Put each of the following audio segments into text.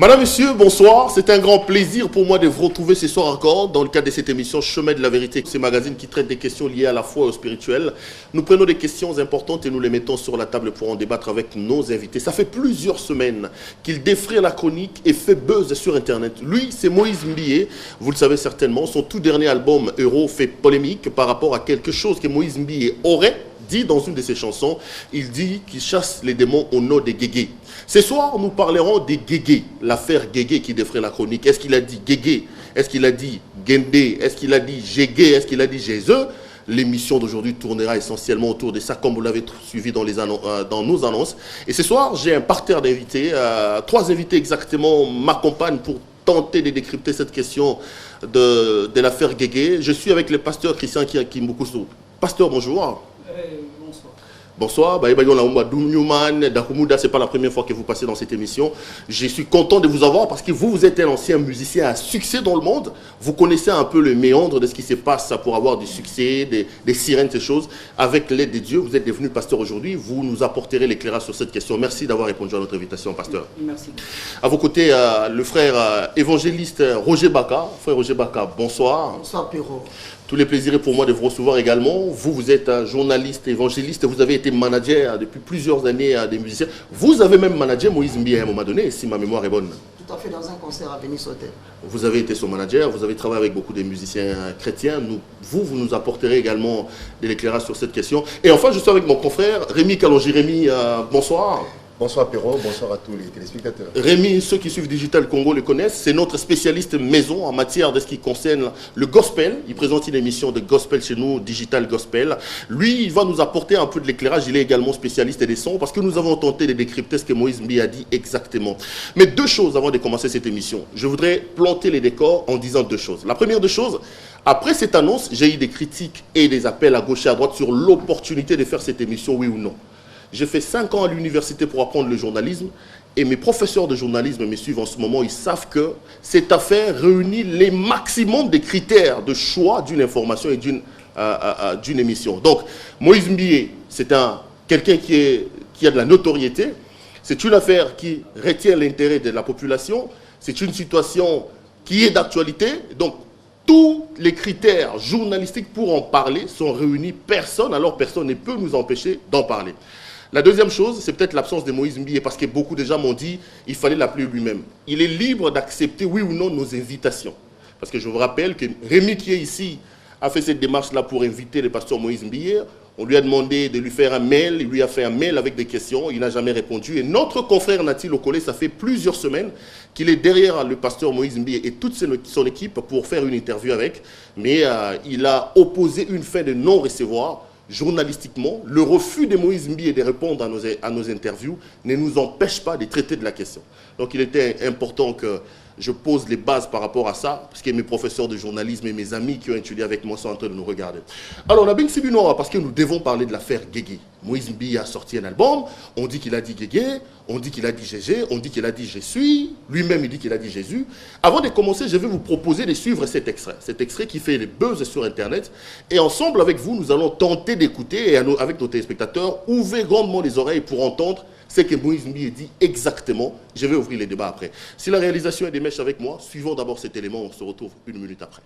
Madame, Monsieur, bonsoir. C'est un grand plaisir pour moi de vous retrouver ce soir encore dans le cadre de cette émission Chemin de la Vérité, ce magazine qui traite des questions liées à la foi et au spirituel. Nous prenons des questions importantes et nous les mettons sur la table pour en débattre avec nos invités. Ça fait plusieurs semaines qu'il défraie la chronique et fait buzz sur Internet. Lui, c'est Moïse Mbié. Vous le savez certainement, son tout dernier album Euro fait polémique par rapport à quelque chose que Moïse Mbié aurait dit dans une de ses chansons. Il dit qu'il chasse les démons au nom des guégués. Ce soir, nous parlerons des guégués, l'affaire Guégué qui défraie la chronique. Est-ce qu'il a dit Guégué? Est-ce qu'il a dit Gendé? Est-ce qu'il a dit Jégué? Est-ce qu'il a dit Jésus? L'émission d'aujourd'hui tournera essentiellement autour de ça, comme vous l'avez suivi dans nos annonces. Et ce soir, j'ai un parterre d'invités. 3 invités exactement m'accompagnent pour tenter de décrypter cette question de l'affaire Guégué. Je suis avec le pasteur Christian Kimbukusu. Pasteur, bonjour. Bonsoir, c'est pas la première fois que vous passez dans cette émission. Je suis content de vous avoir parce que vous êtes un ancien musicien à succès dans le monde. Vous connaissez un peu le méandre de ce qui se passe pour avoir du succès, des sirènes, ces choses. Avec l'aide de Dieu, vous êtes devenu pasteur aujourd'hui. Vous nous apporterez l'éclairage sur cette question. Merci d'avoir répondu à notre invitation, pasteur. Merci. À vos côtés, le frère évangéliste Roger Baka. Frère Roger Baka, bonsoir. Bonsoir, Pierrot. Tous les plaisirs pour moi de vous recevoir également. Vous êtes un journaliste, évangéliste, vous avez été manager depuis plusieurs années des musiciens. Vous avez même managé Moïse Mbié à un moment donné, si ma mémoire est bonne. Tout à fait, dans un concert à Venice Hotel. Vous avez été son manager, vous avez travaillé avec beaucoup de musiciens chrétiens. Vous nous apporterez également de l'éclairage sur cette question. Et enfin, je suis avec mon confrère Rémi Kalonji. Rémi, bonsoir. Bonsoir Perrault, bonsoir à tous les téléspectateurs. Rémi, ceux qui suivent Digital Congo le connaissent, c'est notre spécialiste maison en matière de ce qui concerne le gospel. Il présente une émission de gospel chez nous, Digital Gospel. Lui, il va nous apporter un peu de l'éclairage. Il est également spécialiste des sons parce que nous avons tenté de décrypter ce que Moïse Mbié a dit exactement. Mais 2 choses avant de commencer cette émission. Je voudrais planter les décors en disant 2 choses. La première des choses, après cette annonce, j'ai eu des critiques et des appels à gauche et à droite sur l'opportunité de faire cette émission, oui ou non. J'ai fait 5 ans à l'université pour apprendre le journalisme et mes professeurs de journalisme me suivent en ce moment. Ils savent que cette affaire réunit les maximums des critères de choix d'une information et d'une émission. Donc, Moïse Mbié, c'est quelqu'un qui a de la notoriété. C'est une affaire qui retient l'intérêt de la population. C'est une situation qui est d'actualité. Donc, tous les critères journalistiques pour en parler sont réunis. Personne ne peut nous empêcher d'en parler. La deuxième chose, c'est peut-être l'absence de Moïse Mbié, parce que beaucoup de gens m'ont dit qu'il fallait l'appeler lui-même. Il est libre d'accepter, oui ou non, nos invitations. Parce que je vous rappelle que Rémi, qui est ici, a fait cette démarche-là pour inviter le pasteur Moïse Mbié. On lui a demandé de lui faire un mail, il lui a fait un mail avec des questions, il n'a jamais répondu. Et notre confrère Nati Lokole, ça fait plusieurs semaines qu'il est derrière le pasteur Moïse Mbié et toute son équipe pour faire une interview avec. Mais il a opposé une fin de non-recevoir. Journalistiquement, le refus de Moïse Mbié de répondre à nos interviews ne nous empêche pas de traiter de la question. Donc il était important que je pose les bases par rapport à ça, parce que mes professeurs de journalisme et mes amis qui ont étudié avec moi sont en train de nous regarder. Alors, on a bien Sibinoa, parce que nous devons parler de l'affaire Guégué. Moïse Mbié a sorti un album, on dit qu'il a dit Guégué, on dit qu'il a dit Gégé, on dit qu'il a dit Je suis, lui-même il dit qu'il a dit Jésus. Avant de commencer, je vais vous proposer de suivre cet extrait qui fait les buzz sur Internet, et ensemble avec vous, nous allons tenter d'écouter, et avec nos téléspectateurs, ouvrez grandement les oreilles pour entendre ce que Moïse Mbié dit exactement. Je vais ouvrir les débats après. Si la réalisation est des mèches avec moi, suivons d'abord cet élément, on se retrouve 1 minute après.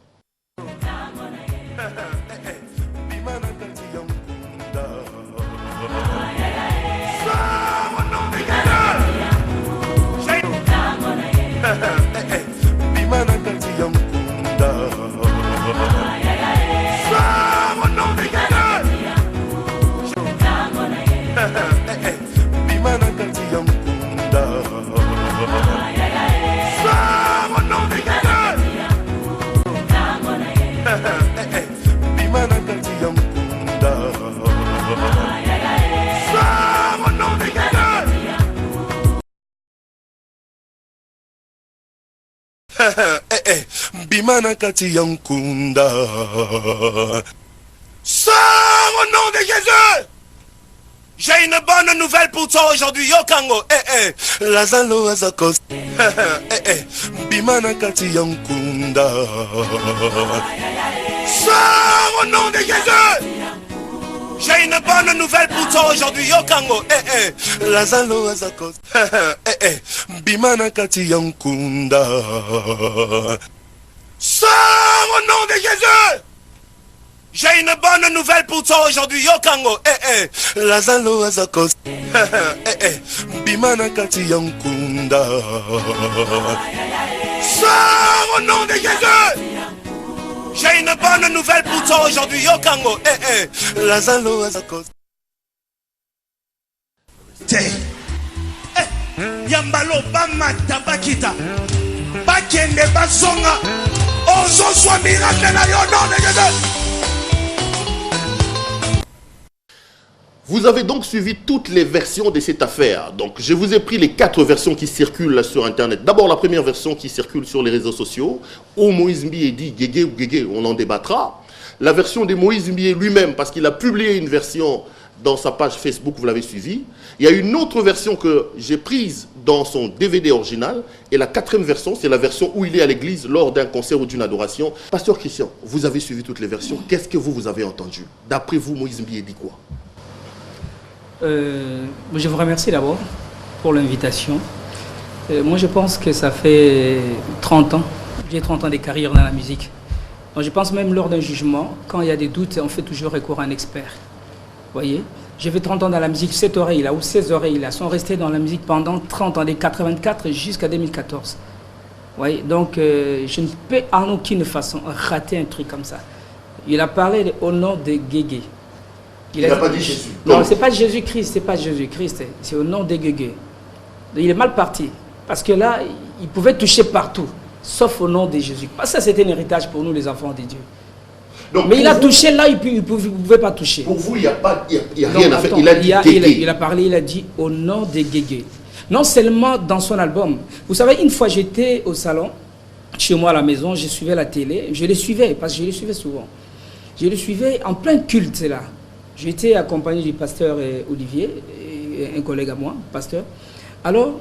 Bimana kati yankunda. Sors au nom de Jésus. J'ai une bonne nouvelle pour toi aujourd'hui, Yokango. Lazalo Azakos. Bimana kati yankunda. Sors au nom de Jésus. J'ai une une bonne nouvelle pour toi aujourd'hui, yo Kango. Lazalo Azakos. Bimana Kati Yankunda. Sors au nom de Jésus. J'ai une bonne nouvelle pour toi aujourd'hui, yo Kango. Lazalo Azakos. Bimana Kati Yankunda. Sors au nom de Jésus. J'ai une bonne nouvelle pour toi aujourd'hui, yo Kango. Lazalo Azakos. Yambalo Bamata Bakita. Bakende Bazonga. Ozo soit miracle na yo nom de Jésus. Vous avez donc suivi toutes les versions de cette affaire. Donc, je vous ai pris les 4 versions qui circulent là sur Internet. D'abord, la première version qui circule sur les réseaux sociaux, où Moïse Mbié dit « Guégué ou Guégué », on en débattra. La version de Moïse Mbié lui-même, parce qu'il a publié une version dans sa page Facebook, vous l'avez suivi. Il y a une autre version que j'ai prise dans son DVD original. Et la 4e version, c'est la version où il est à l'église lors d'un concert ou d'une adoration. Pasteur Christian, vous avez suivi toutes les versions. Qu'est-ce que vous avez entendu? D'après vous, Moïse Mbié dit quoi? Je vous remercie d'abord pour l'invitation. Moi, je pense que ça fait 30 ans. J'ai 30 ans de carrière dans la musique. Donc, je pense même lors d'un jugement, quand il y a des doutes, on fait toujours recours à un expert. Vous voyez, j'ai fait 30 ans dans la musique. Cette oreille-là ou ces oreilles-là sont restées dans la musique pendant 30 ans, de 84 jusqu'à 2014. Vous voyez, donc je ne peux en aucune façon rater un truc comme ça. Il a parlé au nom de Guégué. Il n'a pas dit Jésus. Non, ce n'est pas Jésus-Christ, c'est pas Jésus-Christ, c'est au nom de Guégué. Il est mal parti, parce que là, il pouvait toucher partout, sauf au nom de Jésus. Ça, c'était un héritage pour nous, les enfants de Dieu. Donc, mais il a touché là, il ne pouvait pas toucher. Pour vous, il n'y a rien à faire. Il a dit Guégué. Il a parlé, il a dit au nom de Guégué. Non seulement dans son album. Vous savez, une fois, j'étais au salon, chez moi à la maison, je suivais la télé, je les suivais, parce que je les suivais souvent. Je les suivais en plein culte, là. J'étais accompagné du pasteur Olivier, un collègue à moi, pasteur. Alors,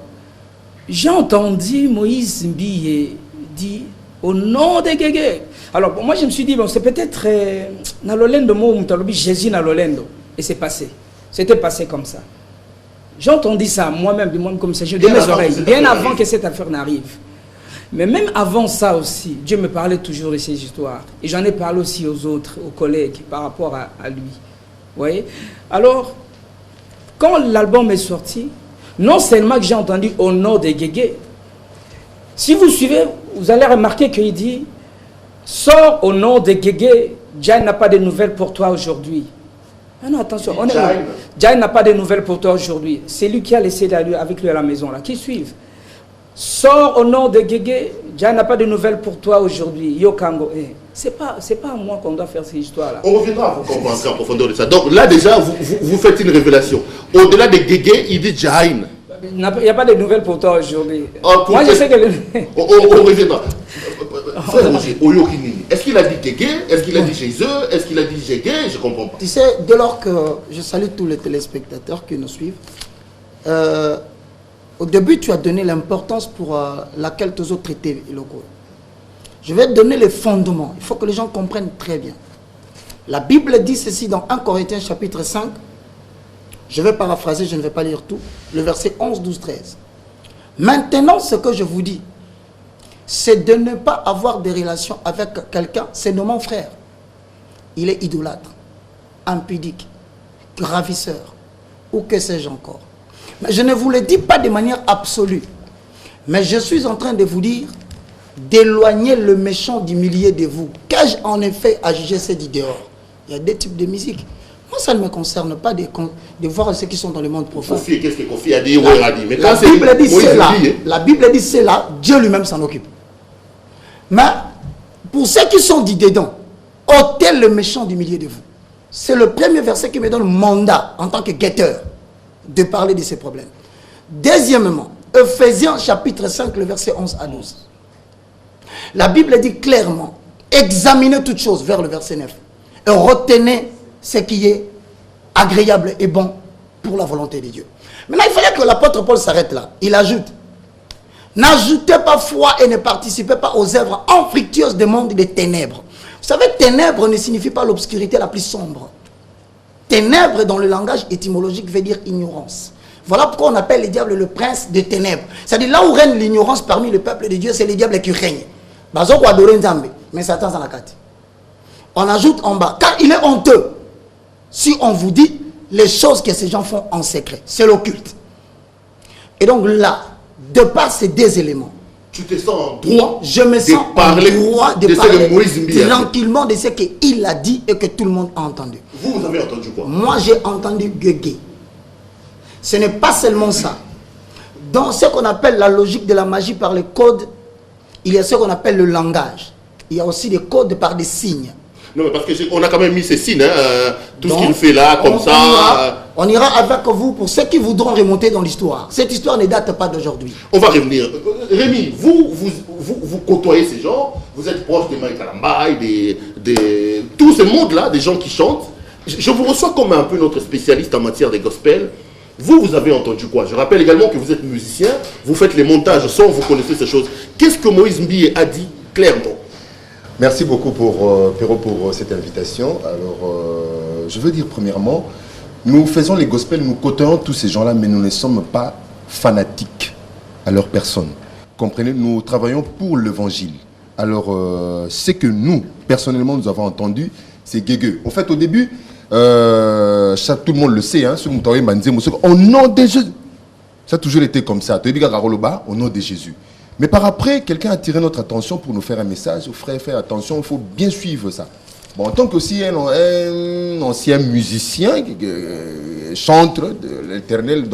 j'ai entendu Moïse Mbié dire au nom de Guégué. Alors, moi, je me suis dit, bon, c'est peut-être Jésus Nalolendo. Et c'est passé. C'était passé comme ça. J'ai entendu ça moi-même, comme ça, de mes oreilles, bien avant que cette affaire n'arrive. Mais même avant ça aussi, Dieu me parlait toujours de ces histoires. Et j'en ai parlé aussi aux autres, aux collègues, par rapport à lui. Vous voyez? Alors, quand l'album est sorti, non seulement que j'ai entendu au nom de Guégué, si vous suivez, vous allez remarquer qu'il dit « Sors au nom de Guégué, Diane n'a pas de nouvelles pour toi aujourd'hui. » Non, attention, Diane n'a pas de nouvelles pour toi aujourd'hui. C'est lui qui a laissé avec lui à la maison, là, qui suivent. Sors au nom de Guégué, Diane n'a pas de nouvelles pour toi aujourd'hui. Yo Kango. C'est pas à moi qu'on doit faire ces histoires-là. On reviendra à vous comprendre en profondeur de ça. Donc là déjà, vous faites une révélation. Au-delà de Guégué, il dit Jaïn. Il n'y a pas de nouvelles pour toi aujourd'hui. Moi, je sais que... on reviendra. Frère Roger, est-ce qu'il a dit Guégué? Est-ce qu'il a dit Jésus? Est-ce qu'il a dit Guégué? Je ne comprends pas. Tu sais, dès lors que je salue tous les téléspectateurs qui nous suivent, au début, tu as donné l'importance pour laquelle tu as traité locaux. Je vais te donner les fondements. Il faut que les gens comprennent très bien. La Bible dit ceci dans 1 Corinthiens chapitre 5. Je vais paraphraser, je ne vais pas lire tout. Le verset 11, 12, 13. Maintenant, ce que je vous dis, c'est de ne pas avoir de relations avec quelqu'un, c'est de mon frère. Il est idolâtre, impudique, ravisseur, ou que sais-je encore. Mais je ne vous le dis pas de manière absolue. Mais je suis en train de vous dire d'éloigner le méchant du milieu de vous. Qu'ai-je en effet à juger c'est dit dehors? Il y a deux types de musique. Moi, ça ne me concerne pas de voir ceux qui sont dans le monde profond. Kofi, qu'est-ce que Kofi a dit? Mais la Bible dit c'est là. La Bible dit c'est là. Dieu lui-même s'en occupe. Mais pour ceux qui sont dit dedans, ôtez le méchant du milieu de vous. C'est le premier verset qui me donne mandat en tant que guetteur de parler de ces problèmes. Deuxièmement, Ephésiens chapitre 5, le verset 11 à 12. La Bible dit clairement, examinez toutes choses vers le verset 9 et retenez ce qui est agréable et bon pour la volonté de Dieu. Maintenant, il fallait que l'apôtre Paul s'arrête là. Il ajoute, n'ajoutez pas foi et ne participez pas aux œuvres infructueuses du monde des ténèbres. Vous savez, ténèbres ne signifie pas l'obscurité la plus sombre. ténèbres dans le langage étymologique veut dire ignorance. Voilà pourquoi on appelle le diable le prince des ténèbres. C'est-à-dire là où règne l'ignorance parmi le peuple de Dieu, c'est le diable qui règne. Bazoko adore Nzambe, mais Satan dans la carte. On ajoute en bas, car il est honteux si on vous dit les choses que ces gens font en secret. C'est l'occulte. Et donc là, de par ces deux éléments, tu te sens en droit je me sens en droit de parler tranquillement de ce qu'il a dit et que tout le monde a entendu. Vous avez entendu quoi? Moi, j'ai entendu gueuguer. Ce n'est pas seulement ça. Dans ce qu'on appelle la logique de la magie par les codes, il y a ce qu'on appelle le langage. Il y a aussi des codes par des signes. Non, mais parce qu'on a quand même mis ces signes, hein, tout ce qu'il fait là, comme ça. On ira avec vous pour ceux qui voudront remonter dans l'histoire. Cette histoire ne date pas d'aujourd'hui. On va revenir. Rémi, vous côtoyez ces gens, vous êtes proche des Mike Kalambaï, tout ce monde-là, des gens qui chantent. Je vous reçois comme un peu notre spécialiste en matière de gospel. Vous avez entendu quoi? Je rappelle également que vous êtes musicien, vous faites les montages son, vous connaissez ces choses. Qu'est-ce que Moïse Mbié a dit clairement? Merci beaucoup Perrault pour cette invitation. Alors, je veux dire premièrement, nous faisons les gospels, nous côtoyons tous ces gens-là, mais nous ne sommes pas fanatiques à leur personne. Comprenez, nous travaillons pour l'évangile. Alors, ce que nous, personnellement, nous avons entendu, c'est guégueux. En fait, au début, ça, tout le monde le sait, hein, au nom de Jésus. Ça a toujours été comme ça. Au nom de Jésus. Mais par après, quelqu'un a attiré notre attention pour nous faire un message. Frère, faites attention, il faut bien suivre ça. Bon, en tant qu'aussi un ancien musicien, chantre de l'Éternel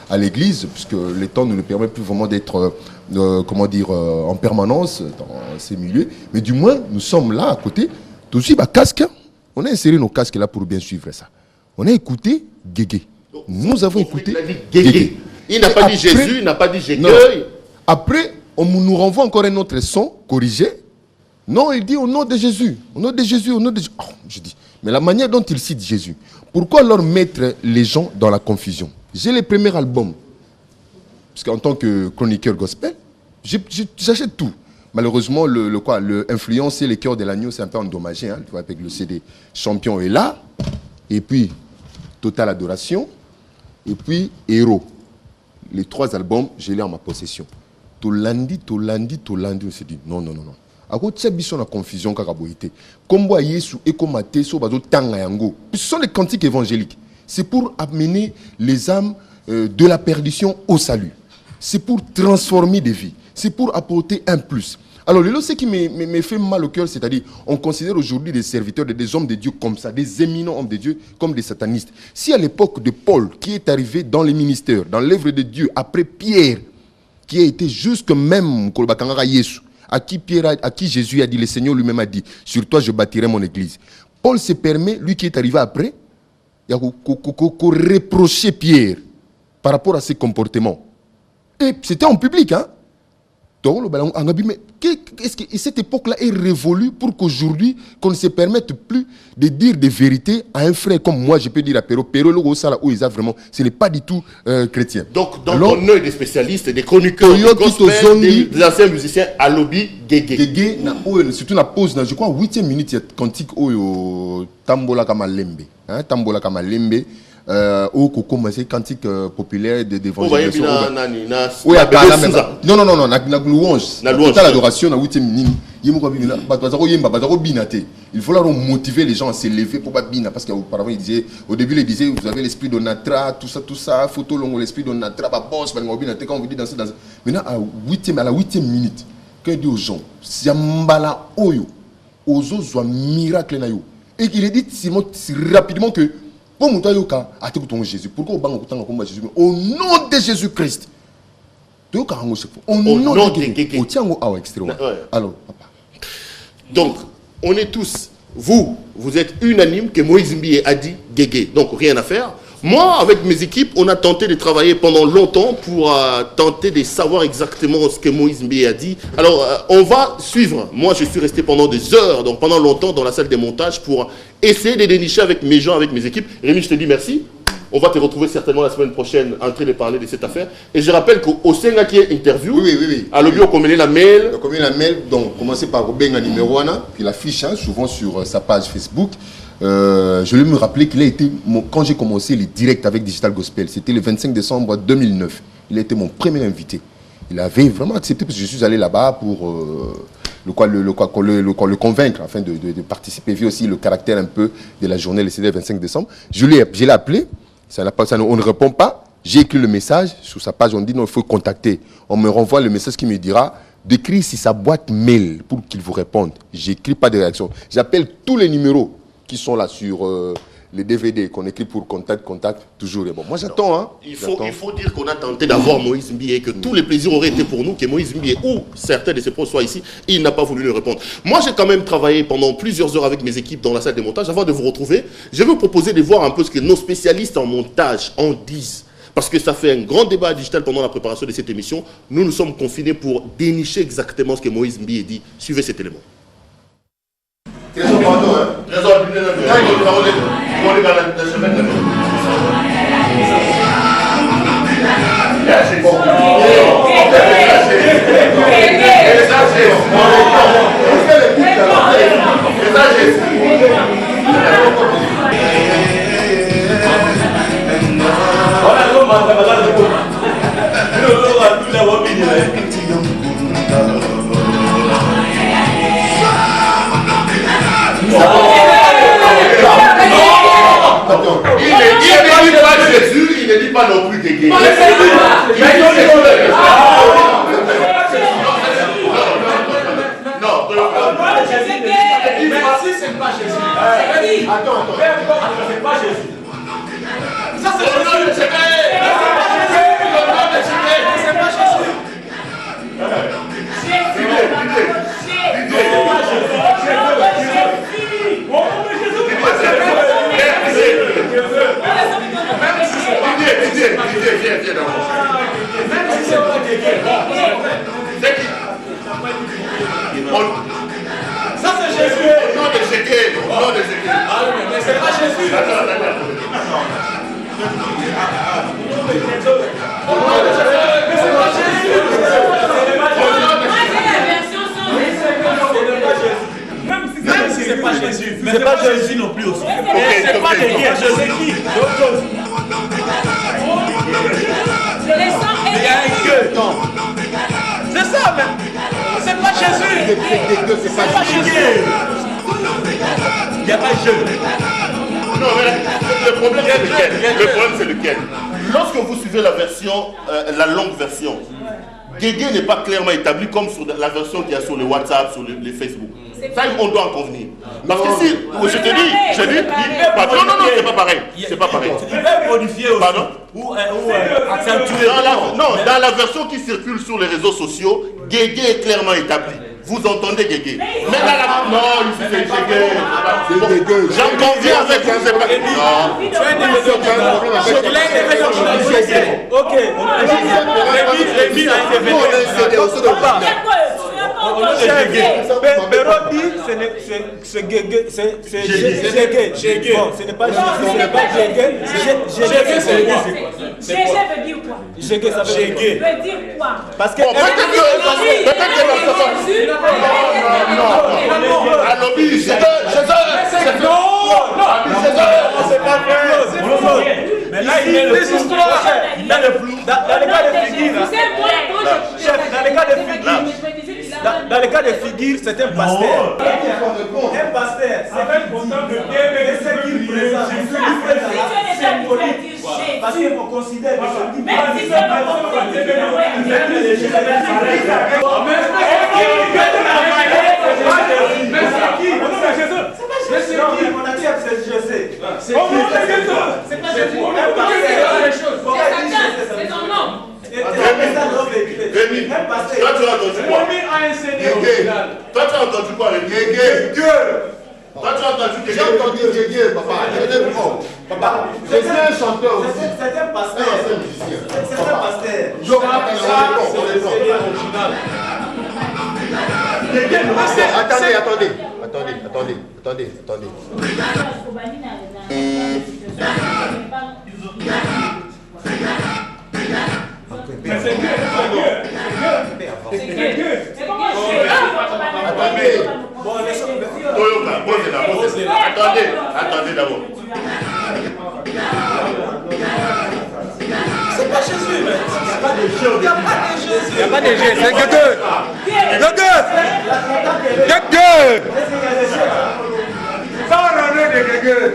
à l'église, puisque le temps ne nous permet plus vraiment d'être, en permanence dans ces milieux. Mais du moins, nous sommes là à côté. Tout de suite, casque. On a inséré nos casques là pour bien suivre ça. On a écouté Guégué. Nous avons écouté Guégué. Il n'a pas dit Jésus, il n'a pas dit j'écueille. Après, on nous renvoie encore un autre son corrigé. Non, il dit au nom de Jésus. Au nom de Jésus, au nom de Jésus. Oh, je dis, mais la manière dont il cite Jésus, pourquoi alors mettre les gens dans la confusion? J'ai les premiers albums. Parce qu'en tant que chroniqueur gospel, j'achète tout. Malheureusement, le influence et les cœurs de l'agneau, c'est un peu endommagé. Hein, tu vois, avec le CD Champion est là. Et puis, Total Adoration. Et puis, Héros. Les 3 albums, je l'ai en ma possession. Tolandi, on s'est dit, non. À côté de ça, la confusion, Kombo Yesu et Komate, ce sont les cantiques évangéliques. C'est pour amener les âmes de la perdition au salut. C'est pour transformer des vies. C'est pour apporter un plus. Alors, ce qui me fait mal au cœur, c'est-à-dire, on considère aujourd'hui des serviteurs, des hommes de Dieu comme ça, des éminents hommes de Dieu, comme des satanistes. Si à l'époque de Paul, qui est arrivé dans les ministères, dans l'œuvre de Dieu, après Pierre, qui a été jusque même à qui Jésus a dit, le Seigneur lui-même a dit, sur toi je bâtirai mon église. Paul se permet, lui qui est arrivé après, il a reproché Pierre par rapport à ses comportements. Et c'était en public, hein. Mais est-ce que cette époque-là est révolue pour qu'aujourd'hui, qu'on ne se permette plus de dire des vérités à un frère comme moi, je peux dire à Perrault, vraiment, ce n'est pas du tout chrétien. Donc, dans ton œil des spécialistes, des chroniqueurs, des anciens musiciens, à lobby, Guégué. Surtout la pause, je crois, 8e minute, il y a cantique au Tambola Kamalembe. Tambola Kamalembe. Au commencé cantique populaire d'évangélisation. Non, la louange. Total adoration, la 8e minute. Il faut leur motiver les gens à s'élever pour pas bina. Parce qu'auparavant, au début, il disait, vous avez l'esprit de Natra, tout ça, photo longue, l'esprit de Natra, boss, quand on vous dit danser. Maintenant, à la 8e minute, quand il dit aux gens, Siambala Oyo, aux autres, miracle na yo. Et il est dit rapidement que Jésus. Pourquoi on Jésus? Au nom de Jésus-Christ. Au nom de Jésus. Alors, papa. Donc, on est tous, vous êtes unanime que Moïse Mbié a dit Guégué. Donc, rien à faire. Moi, avec mes équipes, on a tenté de travailler pendant longtemps pour tenter de savoir exactement ce que Moïse Mbié a dit. Alors, on va suivre. Moi, je suis resté pendant des heures, donc pendant longtemps, dans la salle des montages pour essayer de dénicher avec mes gens, avec mes équipes. Rémi, je te dis merci. On va te retrouver certainement la semaine prochaine en train de parler de cette affaire. Et je rappelle qu'au Sénat qui est interview, oui. à l'objet, on commet la mail. On commet la mail, donc commencez par Benga numéro 1, puis l'affiche, souvent sur sa page Facebook. Je vais me rappeler qu'il a été, quand j'ai commencé les directs avec Digital Gospel, c'était le 25 décembre 2009. Il a été mon premier invité. Il avait vraiment accepté parce que je suis allé là-bas pour le convaincre afin de participer. Vu aussi le caractère un peu de la journée, le 25 décembre. Je l'ai appelé, on ne répond pas. J'ai écrit le message sur sa page, on dit non, il faut contacter. On me renvoie le message qui me dira d'écrire sur sa boîte mail pour qu'il vous réponde. J'écris pas de réaction. J'appelle tous les numéros qui sont là sur les DVD qu'on écrit pour contact, toujours. Et bon, moi j'attends. Hein. Il faut dire qu'on a tenté d'avoir Moïse Mbié, que tous les plaisirs auraient été pour nous, que Moïse Mbié ou certains de ses proches soient ici, et il n'a pas voulu nous répondre. Moi j'ai quand même travaillé pendant plusieurs heures avec mes équipes dans la salle de montage. Avant de vous retrouver, je vais vous proposer de voir un peu ce que nos spécialistes en montage en disent. Parce que ça fait un grand débat digital pendant la préparation de cette émission. Nous nous sommes confinés pour dénicher exactement ce que Moïse Mbié dit. Suivez cet élément. Trésor, pardon, hein. Trésor, il ne dit pas non plus Guégué. Non, c'est pas Jésus. Attends. C'est pas Jésus. Ça, c'est le nom de Jésus. C'est pas Jésus. Ça c'est Jésus. Au nom de Jésus. Mais c'est pas Jésus. Même si c'est pas Jésus. Mais c'est pas Jésus non plus aussi. C'est pas Jésus qui. Il y a un gueux. C'est ça même. C'est pas Jésus. C'est pas Jésus. Il n'y a pas Jésus. Non, mais le problème c'est lequel? Le problème c'est lequel? Lorsque vous suivez la version, la longue version, Guégué n'est pas clairement établi comme sur la version qu'il y a sur le WhatsApp, sur les Facebook. Ça, on doit en convenir. Parce que si, je te dis, non, c'est pas pareil. C'est pas pareil. Il peut modifier aussi. Pardon? Ou accentuer. Dans la version qui circule sur les réseaux sociaux, Guégué est clairement établi. Vous entendez Guégué. Mais là, non, ici c'est Guégué. J'en conviens avec vous, c'est pas Guégué. Ok. Rémi a été venu. Berodi, c'est Guégué. C'est bon, ce n'est pas Guégué. Guégué, c'est quoi? Gégé veut dire quoi? Gégé, ça veut dire quoi? Parce que... c'est pas vrai. Mais là, il est dans le cas de figure. Dans le cas de figure, c'est un pasteur. Un pasteur, c'est même content de bien ce qu'il présente. C'est symbolique. Parce qu'on considère que c'est même si c'est pas c'est son nom. Rémi, toi tu as entendu quoi? Toi tu as entendu quoi? Guégué. Toi tu as entendu Guégué? J'ai entendu Guégué, papa. Papa, je suis un chanteur aussi. C'est un pasteur. C'est un musicien. C'est un pasteur. Attendez. Attendez. passer d'abord. C'est pas Jésus, mais il n'y a pas de Jésus. Il n'y a pas de Jésus, c'est Guégueux. Ça va ramener de Guégueux.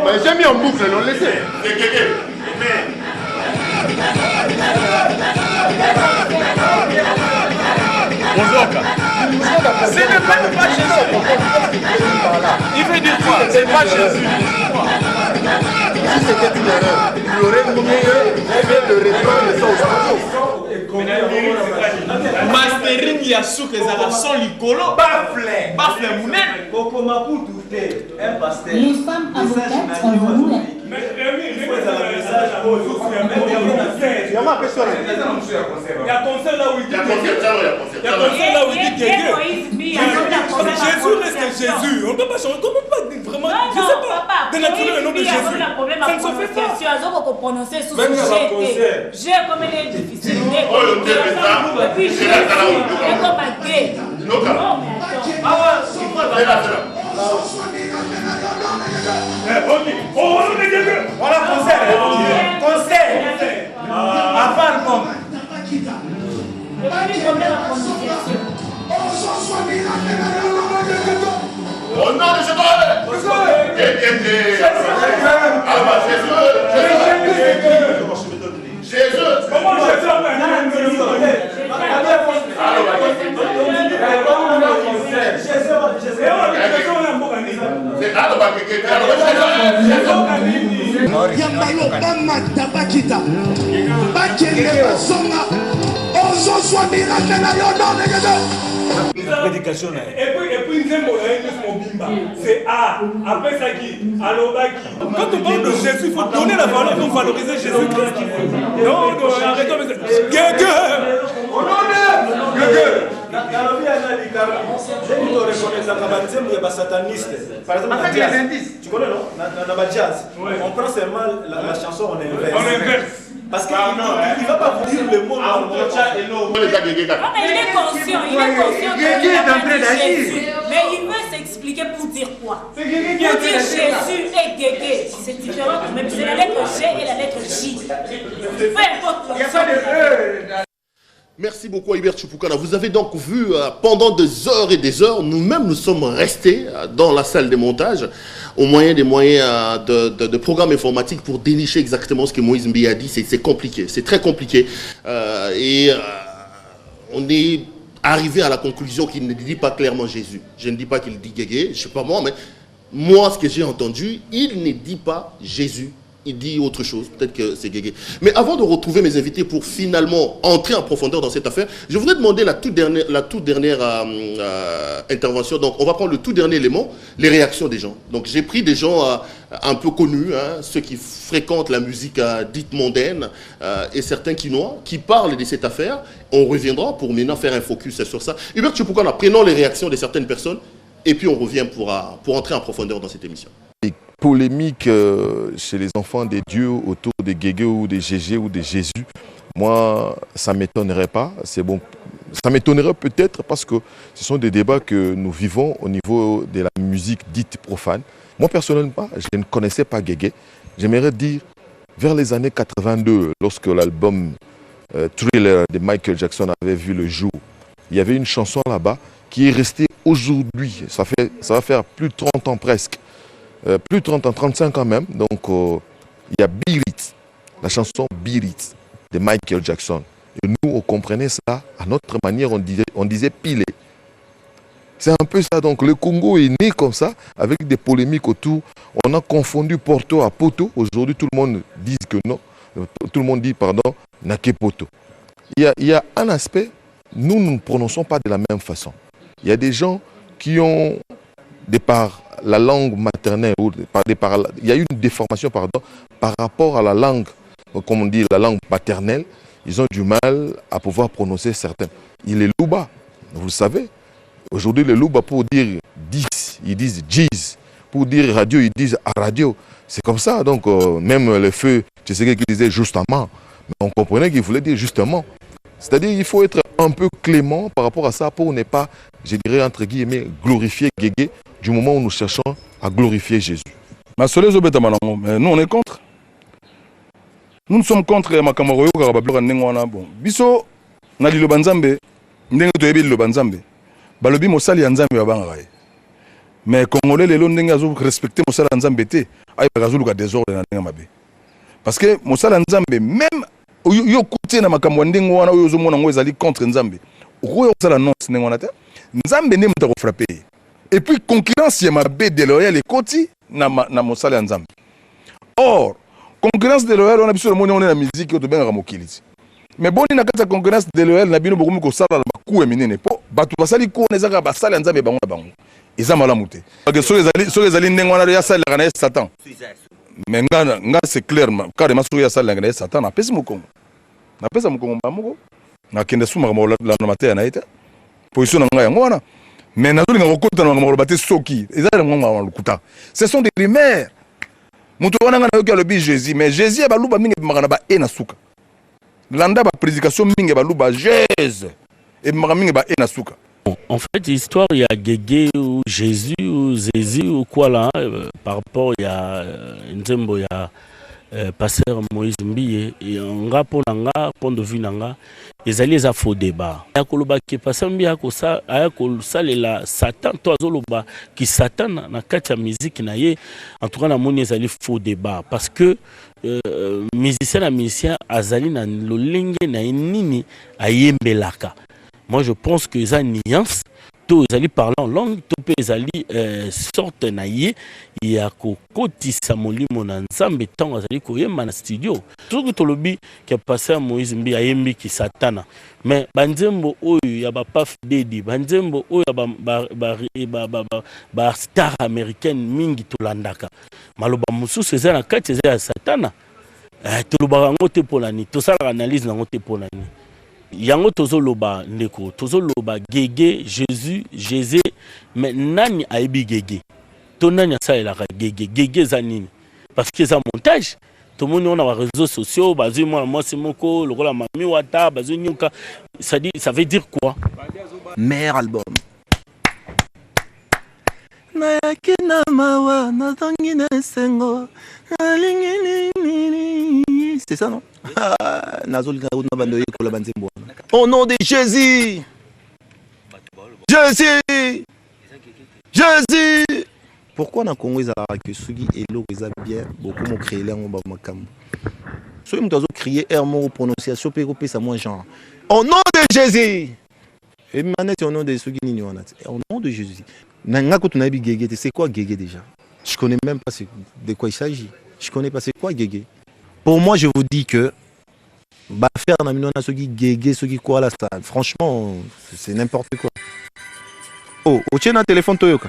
Mais j'ai mis en boucle, non, laissez. C'est Guégué. Ce n'est pas Jésus. Il veut dire quoi? C'est pas Jésus. Si c'était une erreur, il aurait mieux fait de reprendre ça au studio. Mastering Yasuke Zara son licolo. Bafle Mounen. Nous sommes avocats, avons-nous la... Il y a concert là où il dit Jésus reste Jésus. On ne peut pas changer. Comment pas vraiment? Je sais pas. Dénaturer le nom de Jésus. Ça ne se fait pas. J'ai comme il est difficile. Oh, le Dieu est ça. Et puis j'ai comme un gay. Non, mais attends. Voilà, concert. Avant le monde. Et puis je mets la prononciation. Au nom de Jésus. Jésus. Comment Jésus Prédication. Et puis c'est A. Après ça qui Alobaki. Quand on parle de Jésus, il faut donner la valeur, il faut valoriser Jésus-Christ. Non, arrêtons. Guégueux. Par exemple, tu connais non? Dans la jazz, on prend seulement la chanson, on inverse. Parce qu'il ne va pas vous dire le mot. Non, mais il est conscient que Jésus, mais il veut s'expliquer pour dire quoi? Pour dire Jésus et Guégué, c'est différent quand même. C'est la lettre G et la lettre J. Peu importe le son. Merci beaucoup Hubert Chupukana. Vous avez donc vu pendant des heures et des heures, nous-mêmes nous sommes restés dans la salle de montage au moyen des moyens de programmes informatiques pour dénicher exactement ce que Moïse Mbi a dit. C'est compliqué, c'est très compliqué. On est arrivé à la conclusion qu'il ne dit pas clairement Jésus. Je ne dis pas qu'il dit Guégué, je ne sais pas moi, mais moi ce que j'ai entendu, il ne dit pas Jésus. Il dit autre chose, peut-être que c'est Guégué. Mais avant de retrouver mes invités pour finalement entrer en profondeur dans cette affaire, je voudrais demander la toute dernière intervention. Donc, on va prendre le tout dernier élément, les réactions des gens. Donc, j'ai pris des gens un peu connus, ceux qui fréquentent la musique dite mondaine, et certains quinois, qui parlent de cette affaire. On reviendra pour maintenant faire un focus sur ça. Hubert Chupukana, prenons les réactions de certaines personnes, et puis on revient pour entrer en profondeur dans cette émission. Polémique chez les enfants des dieux autour de Guégué ou de Gégé ou de Jésus, moi, ça ne m'étonnerait pas. C'est bon. Ça m'étonnerait peut-être parce que ce sont des débats que nous vivons au niveau de la musique dite profane. Moi, personnellement, je ne connaissais pas Guégué. J'aimerais dire, vers les années 82, lorsque l'album Thriller de Michael Jackson avait vu le jour, il y avait une chanson là-bas qui est restée aujourd'hui. Ça va faire plus de 30 ans presque. Plus de 30 ans, 35 ans même. Donc, il y a Beat It, la chanson Beat It de Michael Jackson. Et nous, on comprenait ça à notre manière, on disait piler. C'est un peu ça. Donc, le Congo est né comme ça, avec des polémiques autour. On a confondu Porto à Poto. Aujourd'hui, tout le monde dit que non. Tout le monde dit, pardon, Naké Poto. Il y a un aspect, nous ne prononçons pas de la même façon. Il y a des gens qui ont, de par la langue maternelle, il y a eu une déformation par rapport à la langue, comme on dit, la langue paternelle. Ils ont du mal à pouvoir prononcer certains. Il est Louba, vous le savez. Aujourd'hui, les Louba, pour dire 10, ils disent 10. Pour dire radio, ils disent à radio. C'est comme ça. Donc, même le feu, tu sais qu'il disait justement. Mais on comprenait qu'il voulait dire justement. C'est-à-dire qu'il faut être un peu clément par rapport à ça pour ne pas, je dirais, entre guillemets, glorifier Guégué du moment où nous cherchons à glorifier Jésus. Ma soleil zobeta manango, mais nous on est contre. Nous sommes contre ma camaro yoka babloka ndengwana bon. Biso na liloba nzambe ndenge toyebi liloba nzambe. Balobi mosali ya nzambe babanga kai. Mais congolais lelo ndenge azo respecter mosala ya nzambe te, ay bazulu ka désordre na ndenge mabe. Parce que mosala ya nzambe même yo kuti na makambo ndenge wana oyo zo mona ngo ezali contre nzambe. Oyo sala non ndenge wana te. Nzambe ndenge mutako frapper. Et puis concurrence ya mabe déloyale ekoti na mosala ya nzambe. Or concurrence déloyale on a biso le monde on est la musique to benga mokili. Mais boni na kata concurrence déloyale na bino bokomi ko sala na baku eminene po batu basali ko nezaka basala nzambe bango na bango. Eza malamu te. Parce que so ezali ndenge wana ya sala kana Satan. Mais nga c'est clair carrément so ya sala kana Satan na pesi mokongo. Na pesa mokongo mbamoko. Na kende suma la na matin na ita. Position na nga yango wana. Mais nazoli nga kokota na ngomolo te soki. Eza ngomolo lukuta. Ce sont des rumeurs. Mutu wana nga na yoki alobi Jésus, mais Jésus ba luba mingi makana ba ena suka. Landa ba prédication mingi ba luba Jésus. Et makana mingi ba ena suka. En fait, l'histoire, il y a Guégué ou Jésus ou Jésus ou quoi là, par rapport, il y a Nzembo, il y a Pasteur Moïse Mbiye, et en rapport à point de vue, ils allaient à faux débat. Il y a Koloba qui est passé, il y a Koloba, Satan, toi, Zoloba, qui Satan, na katia musique, en tout cas, na moni, ils allaient faux débat. Parce que, musicien, Azali, na l'olenge, na nini, ayembelaka. Moi, je pense que les nuances, tous les parlent en langue, tous les alliés sortent naïe, il y a côté Samoli mon ensemble, tant les alliés dans studio. Tout le lobby qui a passé à Moïse Mbi, Ayembi qui satana. Mais Banzembo, il y a pas Fidedi, Banzembo, il y a star américaine Mingi Tolandaka. Maloba Moussou, c'est un cas, c'est satana. Tout le barango te polani, tout ça l'analyse dans te polani. Yango tozoloba ndeko tozoloba Guégué Jésus Jésus mais nani aibi Guégué to nani ça la Guégué zanini parce que ça montage tout le monde on a les réseaux sociaux bazu moi c'est moko le la mami wata bazu nyuka ça veut dire quoi meilleur album na yakina mawa na tangina sengo c'est ça non au nom de Jésus. Jésus. Jésus. Pourquoi na Congo ezala que sugi elo eza bien beaucoup m'ont créé l'ango ba makambo. So ils m'ont crié ermo prononciation pe ko pesa moi genre. Au nom de Jésus. Et manette au nom de sugi nini wana. Au nom de Jésus. Nanga ko tunabi Guégué, c'est quoi Guégué déjà? Je connais même pas de quoi il s'agit. Je connais pas c'est quoi Guégué. Pour moi, je vous dis que bah faire un amino ce qui Guégué, ce qui quoi là, ça, franchement, c'est n'importe quoi. Oh, au tien un téléphone Toyoka.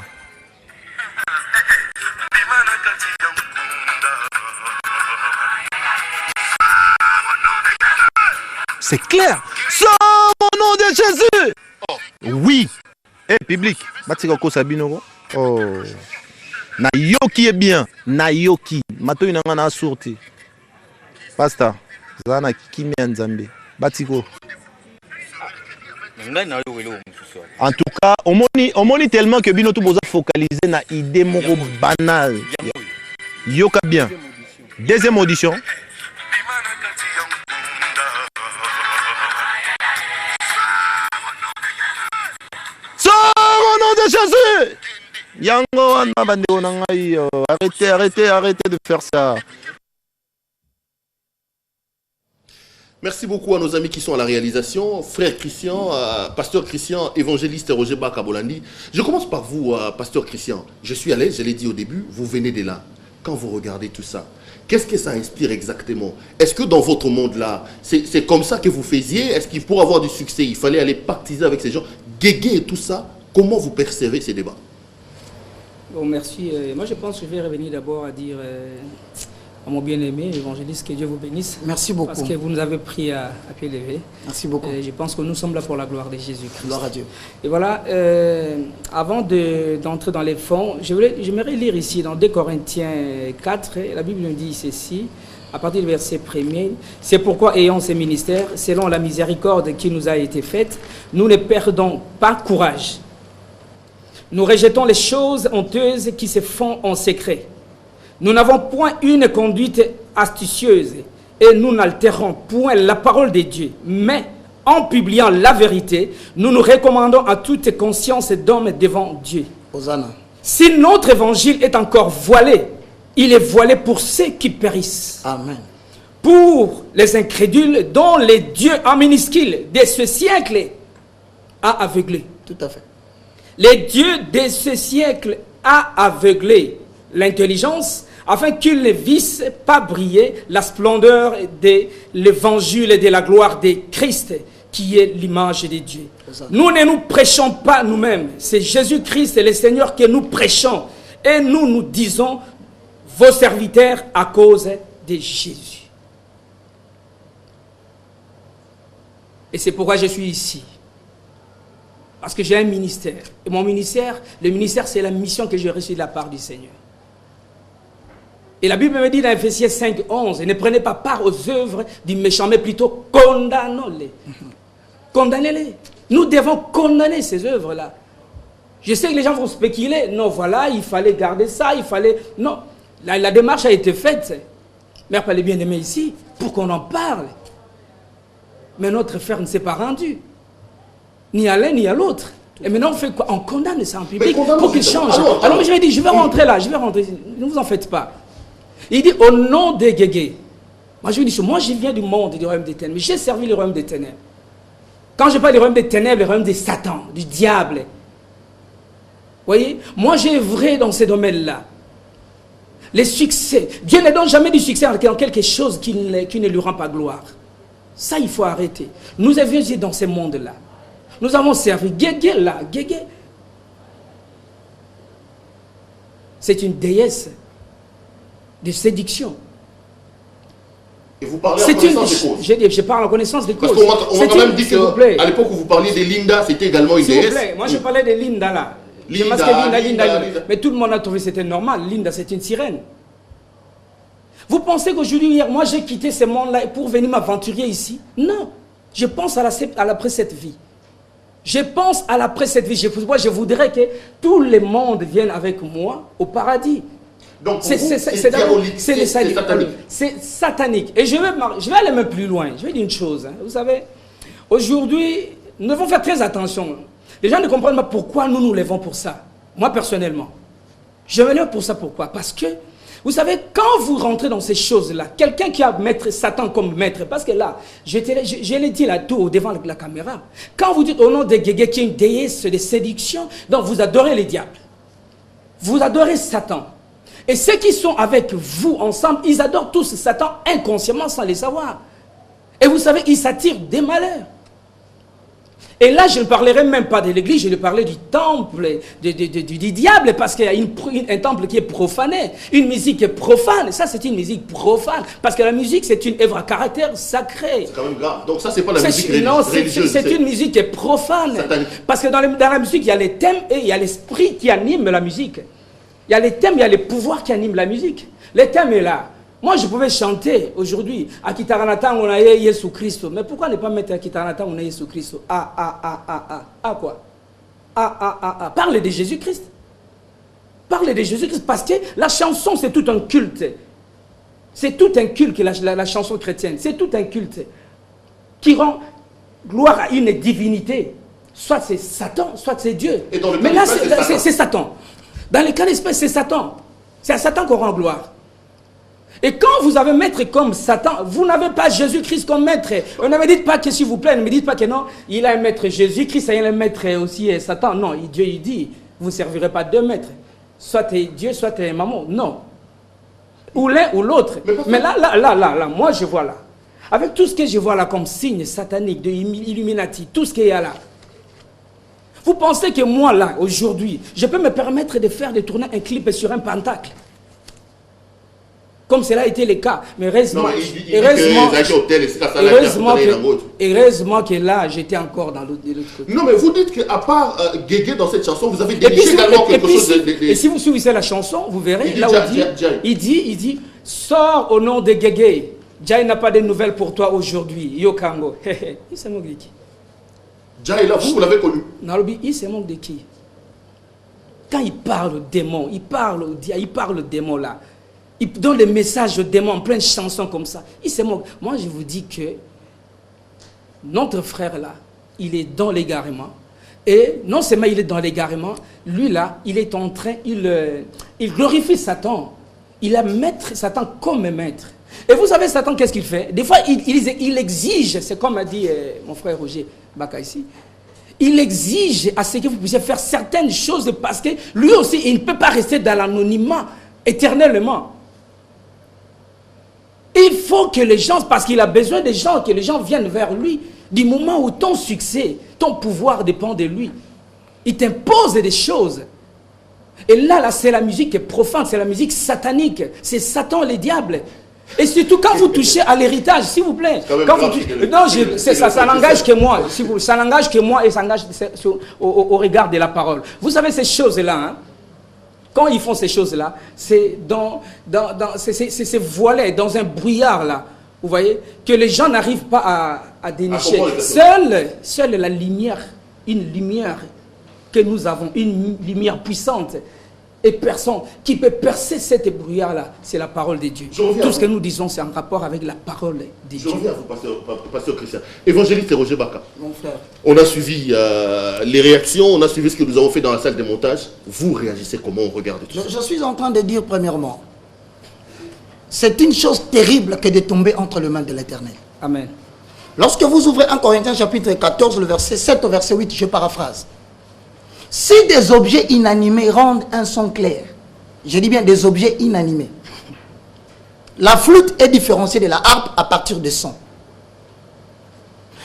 C'est clair. Sans au nom de Jésus. Oh. Oui. Eh, public. Batikoko Sabino. Oh. Na yoki est bien. Na yoki. Mato inanga na sorti. Pasteur, Zana Kimi Nzambe, Batiko. En tout cas, on moni tellement que Bino tout besoin focaliser na idée moko banale. Yoka bien. Deuxième audition. Sors au nom de Jésus. Yango wana bandeko na ngai, arrêtez de faire ça. Merci beaucoup à nos amis qui sont à la réalisation. Frère Christian, Pasteur Christian, évangéliste Roger Bakabolandi. Je commence par vous, Pasteur Christian. Je suis à l'aise, je l'ai dit au début, vous venez de là. Quand vous regardez tout ça, qu'est-ce que ça inspire exactement? Est-ce que dans votre monde-là, c'est comme ça que vous faisiez? Est-ce qu'il pour avoir du succès, il fallait aller pactiser avec ces gens? Guégué et tout ça, comment vous percevez ces débats? Bon, merci. Moi, je pense que je vais revenir d'abord à dire... à mon bien-aimé évangéliste, que Dieu vous bénisse. Merci beaucoup. Parce que vous nous avez pris à pied levé. Merci beaucoup. Je pense que nous sommes là pour la gloire de Jésus-Christ. Gloire à Dieu. Et voilà, avant d'entrer dans les fonds, j'aimerais lire ici dans 2 Corinthiens 4, la Bible nous dit ceci, à partir du verset 1er, c'est pourquoi ayant ces ministères, selon la miséricorde qui nous a été faite, nous ne perdons pas courage. Nous rejetons les choses honteuses qui se font en secret. Nous n'avons point une conduite astucieuse et nous n'altérons point la parole de Dieu. Mais en publiant la vérité, nous nous recommandons à toute conscience d'homme devant Dieu. Hosanna. Si notre évangile est encore voilé, il est voilé pour ceux qui périssent. Amen. Pour les incrédules dont les dieux en minuscule de ce siècle a aveuglé. Tout à fait. Les dieux de ce siècle a aveuglé l'intelligence afin qu'ils ne vissent pas briller la splendeur de l'évangile et de la gloire de Christ qui est l'image de Dieu. Nous ne nous prêchons pas nous-mêmes, c'est Jésus-Christ le Seigneur que nous prêchons et nous nous disons vos serviteurs à cause de Jésus. Et c'est pourquoi je suis ici. Parce que j'ai un ministère. Et mon ministère, le ministère, c'est la mission que j'ai reçue de la part du Seigneur. Et la Bible me dit dans Ephésiens 5, 11, ne prenez pas part aux œuvres du méchant, mais plutôt condamnez-les. Condamnez-les. Nous devons condamner ces œuvres-là. Je sais que les gens vont spéculer. Non, voilà, il fallait garder ça, il fallait... Non, la démarche a été faite. Mère Palais bien-aimé ici, pour qu'on en parle. Mais notre frère ne s'est pas rendu. Ni à l'un ni à l'autre. Et maintenant on fait quoi? On condamne ça en public pour qu'il change. Alors je lui ai dit, je vais rentrer là, je vais rentrer. Ne vous en faites pas. Il dit, au nom des Guégués. Moi je lui dis, moi je viens du monde du royaume des ténèbres. J'ai servi le royaume des ténèbres. Quand je parle du royaume des ténèbres, le royaume de Satan, du diable. Vous voyez? Moi j'ai œuvré dans ces domaines-là. Les succès. Dieu ne donne jamais du succès dans quelque chose qui ne lui rend pas gloire. Ça, il faut arrêter. Nous avions été dans ce monde-là. Nous avons servi Guégué là. Guégué, c'est une déesse de séduction. Et vous parlez en connaissance de cause. Je parle en connaissance de cause. Parce qu'on m'a quand même dit qu'à l'époque où vous parliez de Linda, c'était également une déesse. S'il vous plaît, moi je parlais de Linda là. Linda. Mais tout le monde a trouvé que c'était normal. Linda, c'est une sirène. Vous pensez qu'aujourd'hui, hier, moi j'ai quitté ce monde-là pour venir m'aventurer ici? Non. Je pense à l'après cette vie. Je pense à l'après cette vie. Je voudrais que tout le monde vienne avec moi au paradis. Donc c'est satanique. C'est satanique. Et je vais aller même plus loin. Je vais dire une chose. Hein. Vous savez, aujourd'hui, nous devons faire très attention. Les gens ne comprennent pas pourquoi nous nous levons pour ça. Moi, personnellement. Je me lève pour ça. Pourquoi? Parce que vous savez, quand vous rentrez dans ces choses-là, quelqu'un qui a maître Satan comme maître, parce que là, je l'ai dit là tout devant la caméra, quand vous dites au nom de Guégué qui est une déesse de séduction, donc vous adorez les diables. Vous adorez Satan. Et ceux qui sont avec vous ensemble, ils adorent tous Satan inconsciemment sans les savoir. Et vous savez, ils s'attirent des malheurs. Et là, je ne parlerai même pas de l'église, je vais parler du temple, du diable, parce qu'il y a un temple qui est profané, une musique est profane. Ça, c'est une musique profane, parce que la musique, c'est une œuvre à caractère sacré. C'est quand même grave. Donc ça, c'est pas la musique religieuse. Non, c'est une musique qui est profane. Satanique. Parce que dans la musique, il y a les thèmes et il y a l'esprit qui anime la musique. Il y a les thèmes, il y a les pouvoirs qui animent la musique. Les thèmes est là. Moi, je pouvais chanter aujourd'hui à Kitaranata, on a Jésus Christ. Mais pourquoi ne pas mettre à Kitaranata, on a Jésus Christ? Quoi? Parle de Jésus-Christ. Parle de Jésus-Christ parce que la chanson, c'est tout un culte. C'est tout un culte, la chanson chrétienne. C'est tout un culte qui rend gloire à une divinité. Soit c'est Satan, soit c'est Dieu. Mais là, c'est Satan. Dans le cas d'espèce, c'est Satan. C'est à Satan qu'on rend gloire. Et quand vous avez maître comme Satan, vous n'avez pas Jésus-Christ comme maître. Ne me dites pas que s'il vous plaît, ne me dites pas que non, il a un maître Jésus-Christ, il a un maître aussi Satan. Non, Dieu il dit, vous ne servirez pas deux maîtres. Soit Dieu, soit maman. Non. Ou l'un ou l'autre. Mais là, moi je vois là. Avec tout ce que je vois là comme signe satanique, de Illuminati, tout ce qu'il y a là. Vous pensez que moi là, aujourd'hui, je peux me permettre de tourner un clip sur un pentacle? Comme cela a été le cas. Mais heureusement, heureusement que là, j'étais encore dans l'autre côté. Non, mais vous dites qu'à part Guégué dans cette chanson, vous avez dirigé également quelque chose de... Et si vous suivez la chanson, vous verrez, là où il dit, sors au nom de Guégué. Jai n'a pas de nouvelles pour toi aujourd'hui. Yokango. Il se moque de qui? Jai, là, vous l'avez connu? Nalobi, il se moque de qui? Quand il parle au démon, il parle au démon là. Il donne les messages aux démons en plein de chansons comme ça. Il se moque. Moi, je vous dis que notre frère là, il est dans l'égarement. Et non seulement il est dans l'égarement, lui là, il est en train, il glorifie Satan. Il a maître Satan comme maître. Et vous savez, Satan, qu'est-ce qu'il fait? Des fois, il exige, c'est comme a dit mon frère Roger Baka ici, il exige à ce que vous puissiez faire certaines choses parce que lui aussi, il ne peut pas rester dans l'anonymat éternellement. Il faut que les gens, parce qu'il a besoin des gens, que les gens viennent vers lui. Du moment où ton succès, ton pouvoir dépend de lui, il t'impose des choses. Et là c'est la musique profane, c'est la musique satanique. C'est Satan, le diable. Et surtout quand vous touchez à l'héritage, s'il vous plaît. Quand vous touchez, non, ça n'engage que moi. Ça n'engage que moi et ça engage au regard de la parole. Vous savez ces choses-là, hein, quand ils font ces choses-là, c'est c'est voilé dans un brouillard là. Vous voyez, que les gens n'arrivent pas à dénicher. Seule la lumière, une lumière que nous avons, une lumière puissante et personne qui peut percer cette brouillard-là, c'est la parole de Dieu. Tout ce que nous disons, c'est en rapport avec la parole de Dieu. Je reviens à vous, pasteur Christian. Évangéliste Roger Baka. Mon frère. On a suivi les réactions, on a suivi ce que nous avons fait dans la salle de montage. Vous réagissez comment on regarde tout ça? Je suis en train de dire premièrement, c'est une chose terrible que de tomber entre les mains de l'Éternel. Amen. Lorsque vous ouvrez 1 Corinthiens chapitre 14, le verset 7 au verset 8, je paraphrase. Si des objets inanimés rendent un son clair, je dis bien des objets inanimés, la flûte est différenciée de la harpe à partir des sons.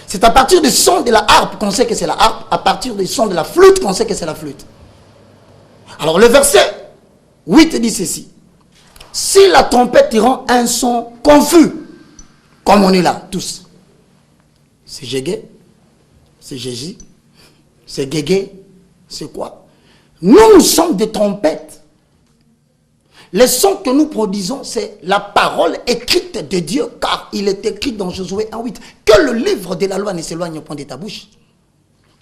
C'est à partir des sons de la harpe qu'on sait que c'est la harpe, à partir des sons de la flûte qu'on sait que c'est la flûte. Alors le verset 8 dit ceci. Si la trompette rend un son confus, comme on est là, tous, c'est Gégé, c'est Jéji, c'est Guégué, c'est quoi? Nous sommes des trompettes. Les sons que nous produisons, c'est la parole écrite de Dieu, car il est écrit dans Josué 1:8 que le livre de la loi ne s'éloigne point de ta bouche.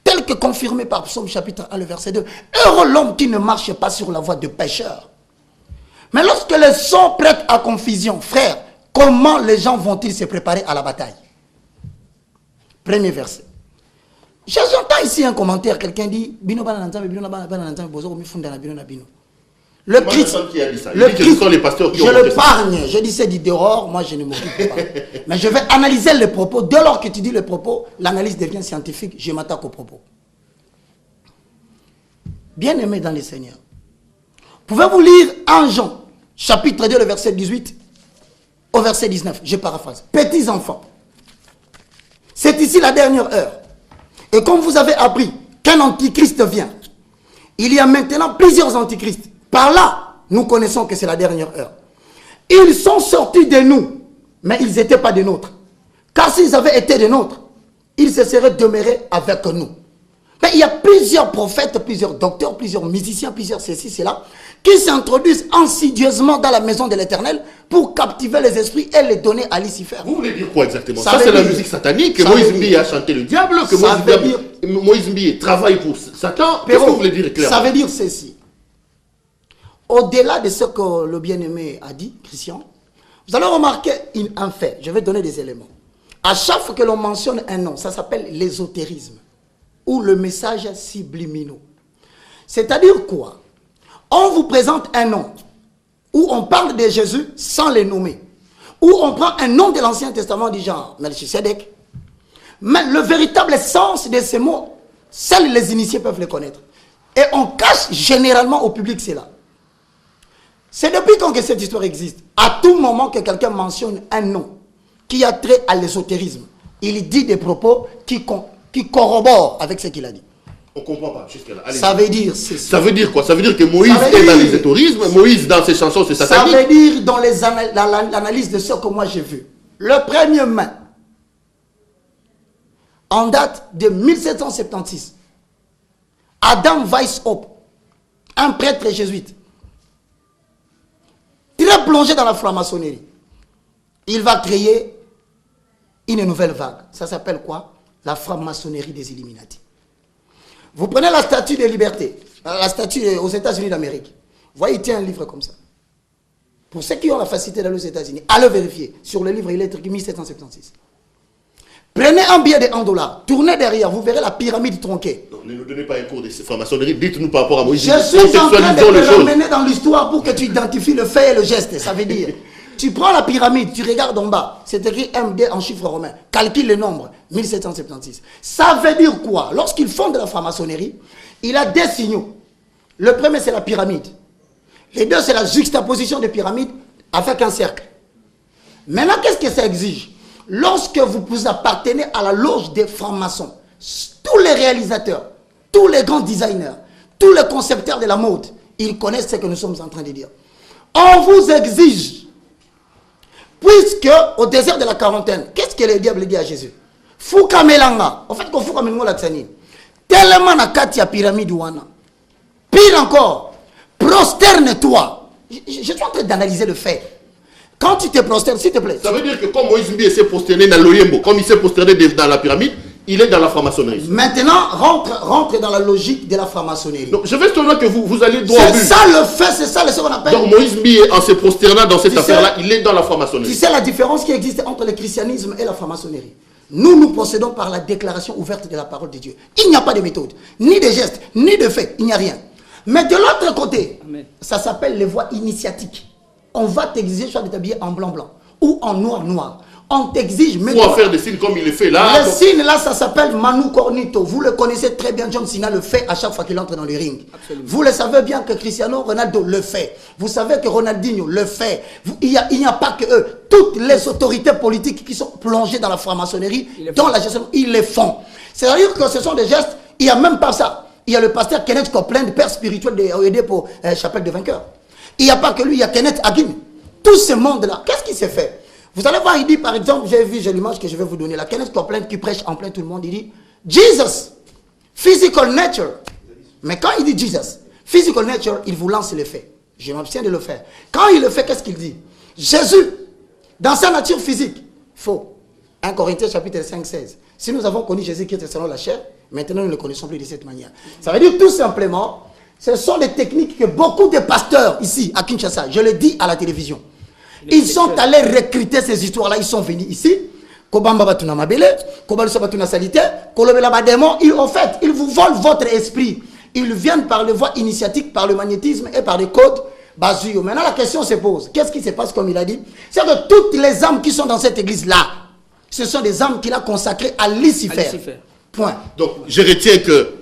Tel que confirmé par Psaume chapitre 1, le verset 2. Heureux l'homme qui ne marche pas sur la voie de pécheur. Mais lorsque les sons prêtent à confusion, frère, comment les gens vont-ils se préparer à la bataille? Premier verset. J'entends ici un commentaire, quelqu'un dit le Christ, sont les pasteurs qui je le pargne, je dis c'est du dehors, moi je ne m'occupe pas. Mais je vais analyser les propos. Dès lors que tu dis les propos, l'analyse devient scientifique, je m'attaque aux propos. Bien-aimés dans les Seigneurs, pouvez-vous lire en Jean, chapitre 2, le verset 18 au verset 19, je paraphrase. Petits enfants, c'est ici la dernière heure. Et comme vous avez appris qu'un antichrist vient, il y a maintenant plusieurs antichrists. Par là, nous connaissons que c'est la dernière heure. Ils sont sortis de nous, mais ils n'étaient pas des nôtres. Car s'ils avaient été des nôtres, ils se seraient demeurés avec nous. Mais il y a plusieurs prophètes, plusieurs docteurs, plusieurs musiciens, plusieurs ceci, cela, qui s'introduisent insidieusement dans la maison de l'Éternel pour captiver les esprits et les donner à Lucifer. Vous voulez dire quoi exactement? Ça c'est la musique satanique, que Moïse Mbi a chanté le diable, que Moïse Mbi travaille pour Satan. Qu'est-ce que vous voulez dire clairement? Ça veut dire ceci. Au-delà de ce que le bien-aimé a dit, Christian, vous allez remarquer un fait. Je vais donner des éléments. À chaque fois que l'on mentionne un nom, ça s'appelle l'ésotérisme ou le message subliminaux. C'est-à-dire quoi? On vous présente un nom où on parle de Jésus sans les nommer. Où on prend un nom de l'Ancien Testament du genre Melchisedec. Mais le véritable sens de ces mots, seuls les initiés peuvent le connaître. Et on cache généralement au public cela. C'est depuis quand que cette histoire existe. À tout moment que quelqu'un mentionne un nom qui a trait à l'ésotérisme, il dit des propos qui corroborent avec ce qu'il a dit. On ne comprend pas jusque-là. Ça veut dire... Ça veut dire quoi? Ça veut dire que Moïse est dans l'ésotérisme, Moïse dans ses chansons c'est satanique. Ça veut dire dans l'analyse de ce que moi j'ai vu. Le premier main, en date de 1776, Adam Weishaupt, un prêtre jésuite, très plongé dans la franc-maçonnerie, il va créer une nouvelle vague. Ça s'appelle quoi? La franc-maçonnerie des Illuminati. Vous prenez la statue de liberté, la statue aux États-Unis d'Amérique. Vous voyez, il tient un livre comme ça. Pour ceux qui ont la facilité d'aller aux États-Unis, allez vérifier. Sur le livre, il est écrit 1776. Prenez un billet de $1, tournez derrière, vous verrez la pyramide tronquée. Non, ne nous donnez pas un cours de franc-maçonnerie, dites-nous par rapport à Moïse. Je suis en train de te ramener dans l'histoire pour que tu identifies le fait et le geste. Ça veut dire, tu prends la pyramide, tu regardes en bas, c'est écrit MD en chiffres romains. Calcule le nombre, 1776. Ça veut dire quoi? Lorsqu'ils font de la franc-maçonnerie, il a deux signaux. Le premier, c'est la pyramide. Les deux, c'est la juxtaposition des pyramides avec un cercle. Maintenant, qu'est-ce que ça exige? Lorsque vous appartenez à la loge des francs-maçons, tous les réalisateurs, tous les grands designers, tous les concepteurs de la mode, ils connaissent ce que nous sommes en train de dire. On vous exige, puisque au désert de la quarantaine, qu'est-ce que le diable dit à Jésus? Fouka melanga. En fait, qu'on fouka melanga la tsani. Tellement na kati ya pyramide wana. Pire encore, prosterne-toi. Je suis en train d'analyser le fait. Quand tu te prosternes, s'il te plaît. Ça veut dire que comme Moïse Mbié s'est prosterné dans l'Oyembo, comme il s'est prosterné dans la pyramide, il est dans la franc-maçonnerie. Maintenant, rentre dans la logique de la franc-maçonnerie. Donc, je veux seulement que vous allez droit au but. C'est ça le fait, c'est ça ce qu'on appelle. Donc Moïse Mbié, en se prosternant dans cette affaire-là, il est dans la franc-maçonnerie. Tu sais la différence qui existe entre le christianisme et la franc-maçonnerie. Nous procédons par la déclaration ouverte de la parole de Dieu. Il n'y a pas de méthode, ni de gestes, ni de faits, il n'y a rien. Mais de l'autre côté, ça s'appelle les voies initiatiques. On va t'exiger soit de t'habiller en blanc-blanc ou en noir-noir. On t'exige... Ou à faire des signes comme il le fait là. Le signe là, ça s'appelle Manu Cornito. Vous le connaissez très bien, John Cena le fait à chaque fois qu'il entre dans le ring. Absolument. Vous le savez bien que Cristiano Ronaldo le fait. Vous savez que Ronaldinho le fait. Il n'y a pas que eux. Toutes les autorités politiques qui sont plongées dans la franc-maçonnerie, dans la gestion, ils les font. C'est-à-dire que ce sont des gestes, il n'y a même pas ça. Il y a le pasteur Kenneth Copeland, père spirituel de OED pour Chapelle de Vainqueurs. Il n'y a pas que lui, il y a Kenneth Hagin. Tout ce monde-là, qu'est-ce qui s'est fait? Vous allez voir, il dit par exemple, j'ai l'image que je vais vous donner, la Kenneth Copeland qui prêche en plein tout le monde, il dit Jesus, physical nature. Mais quand il dit Jesus, physical nature, il vous lance les faits. Je m'abstiens de le faire. Quand il le fait, qu'est-ce qu'il dit? Jésus, dans sa nature physique, faux. 1 Corinthiens chapitre 5, 16. Si nous avons connu Jésus-Christ selon la chair, maintenant nous ne le connaissons plus de cette manière. Ça veut dire tout simplement, ce sont les techniques que beaucoup de pasteurs ici à Kinshasa, je le dis à la télévision, ils sont allés recruter ces histoires-là, ils sont venus ici, Kobamba Batuna Mabele, Kobalso Batuna Salite, Kolobela Bademo, en fait, ils vous volent votre esprit. Ils viennent par les voies initiatiques, par le magnétisme et par les codes Bazuyo. Maintenant la question se pose, qu'est-ce qui se passe comme il a dit? C'est que toutes les âmes qui sont dans cette église-là, ce sont des âmes qu'il a consacrées à Lucifer. Point. Donc, je retiens que,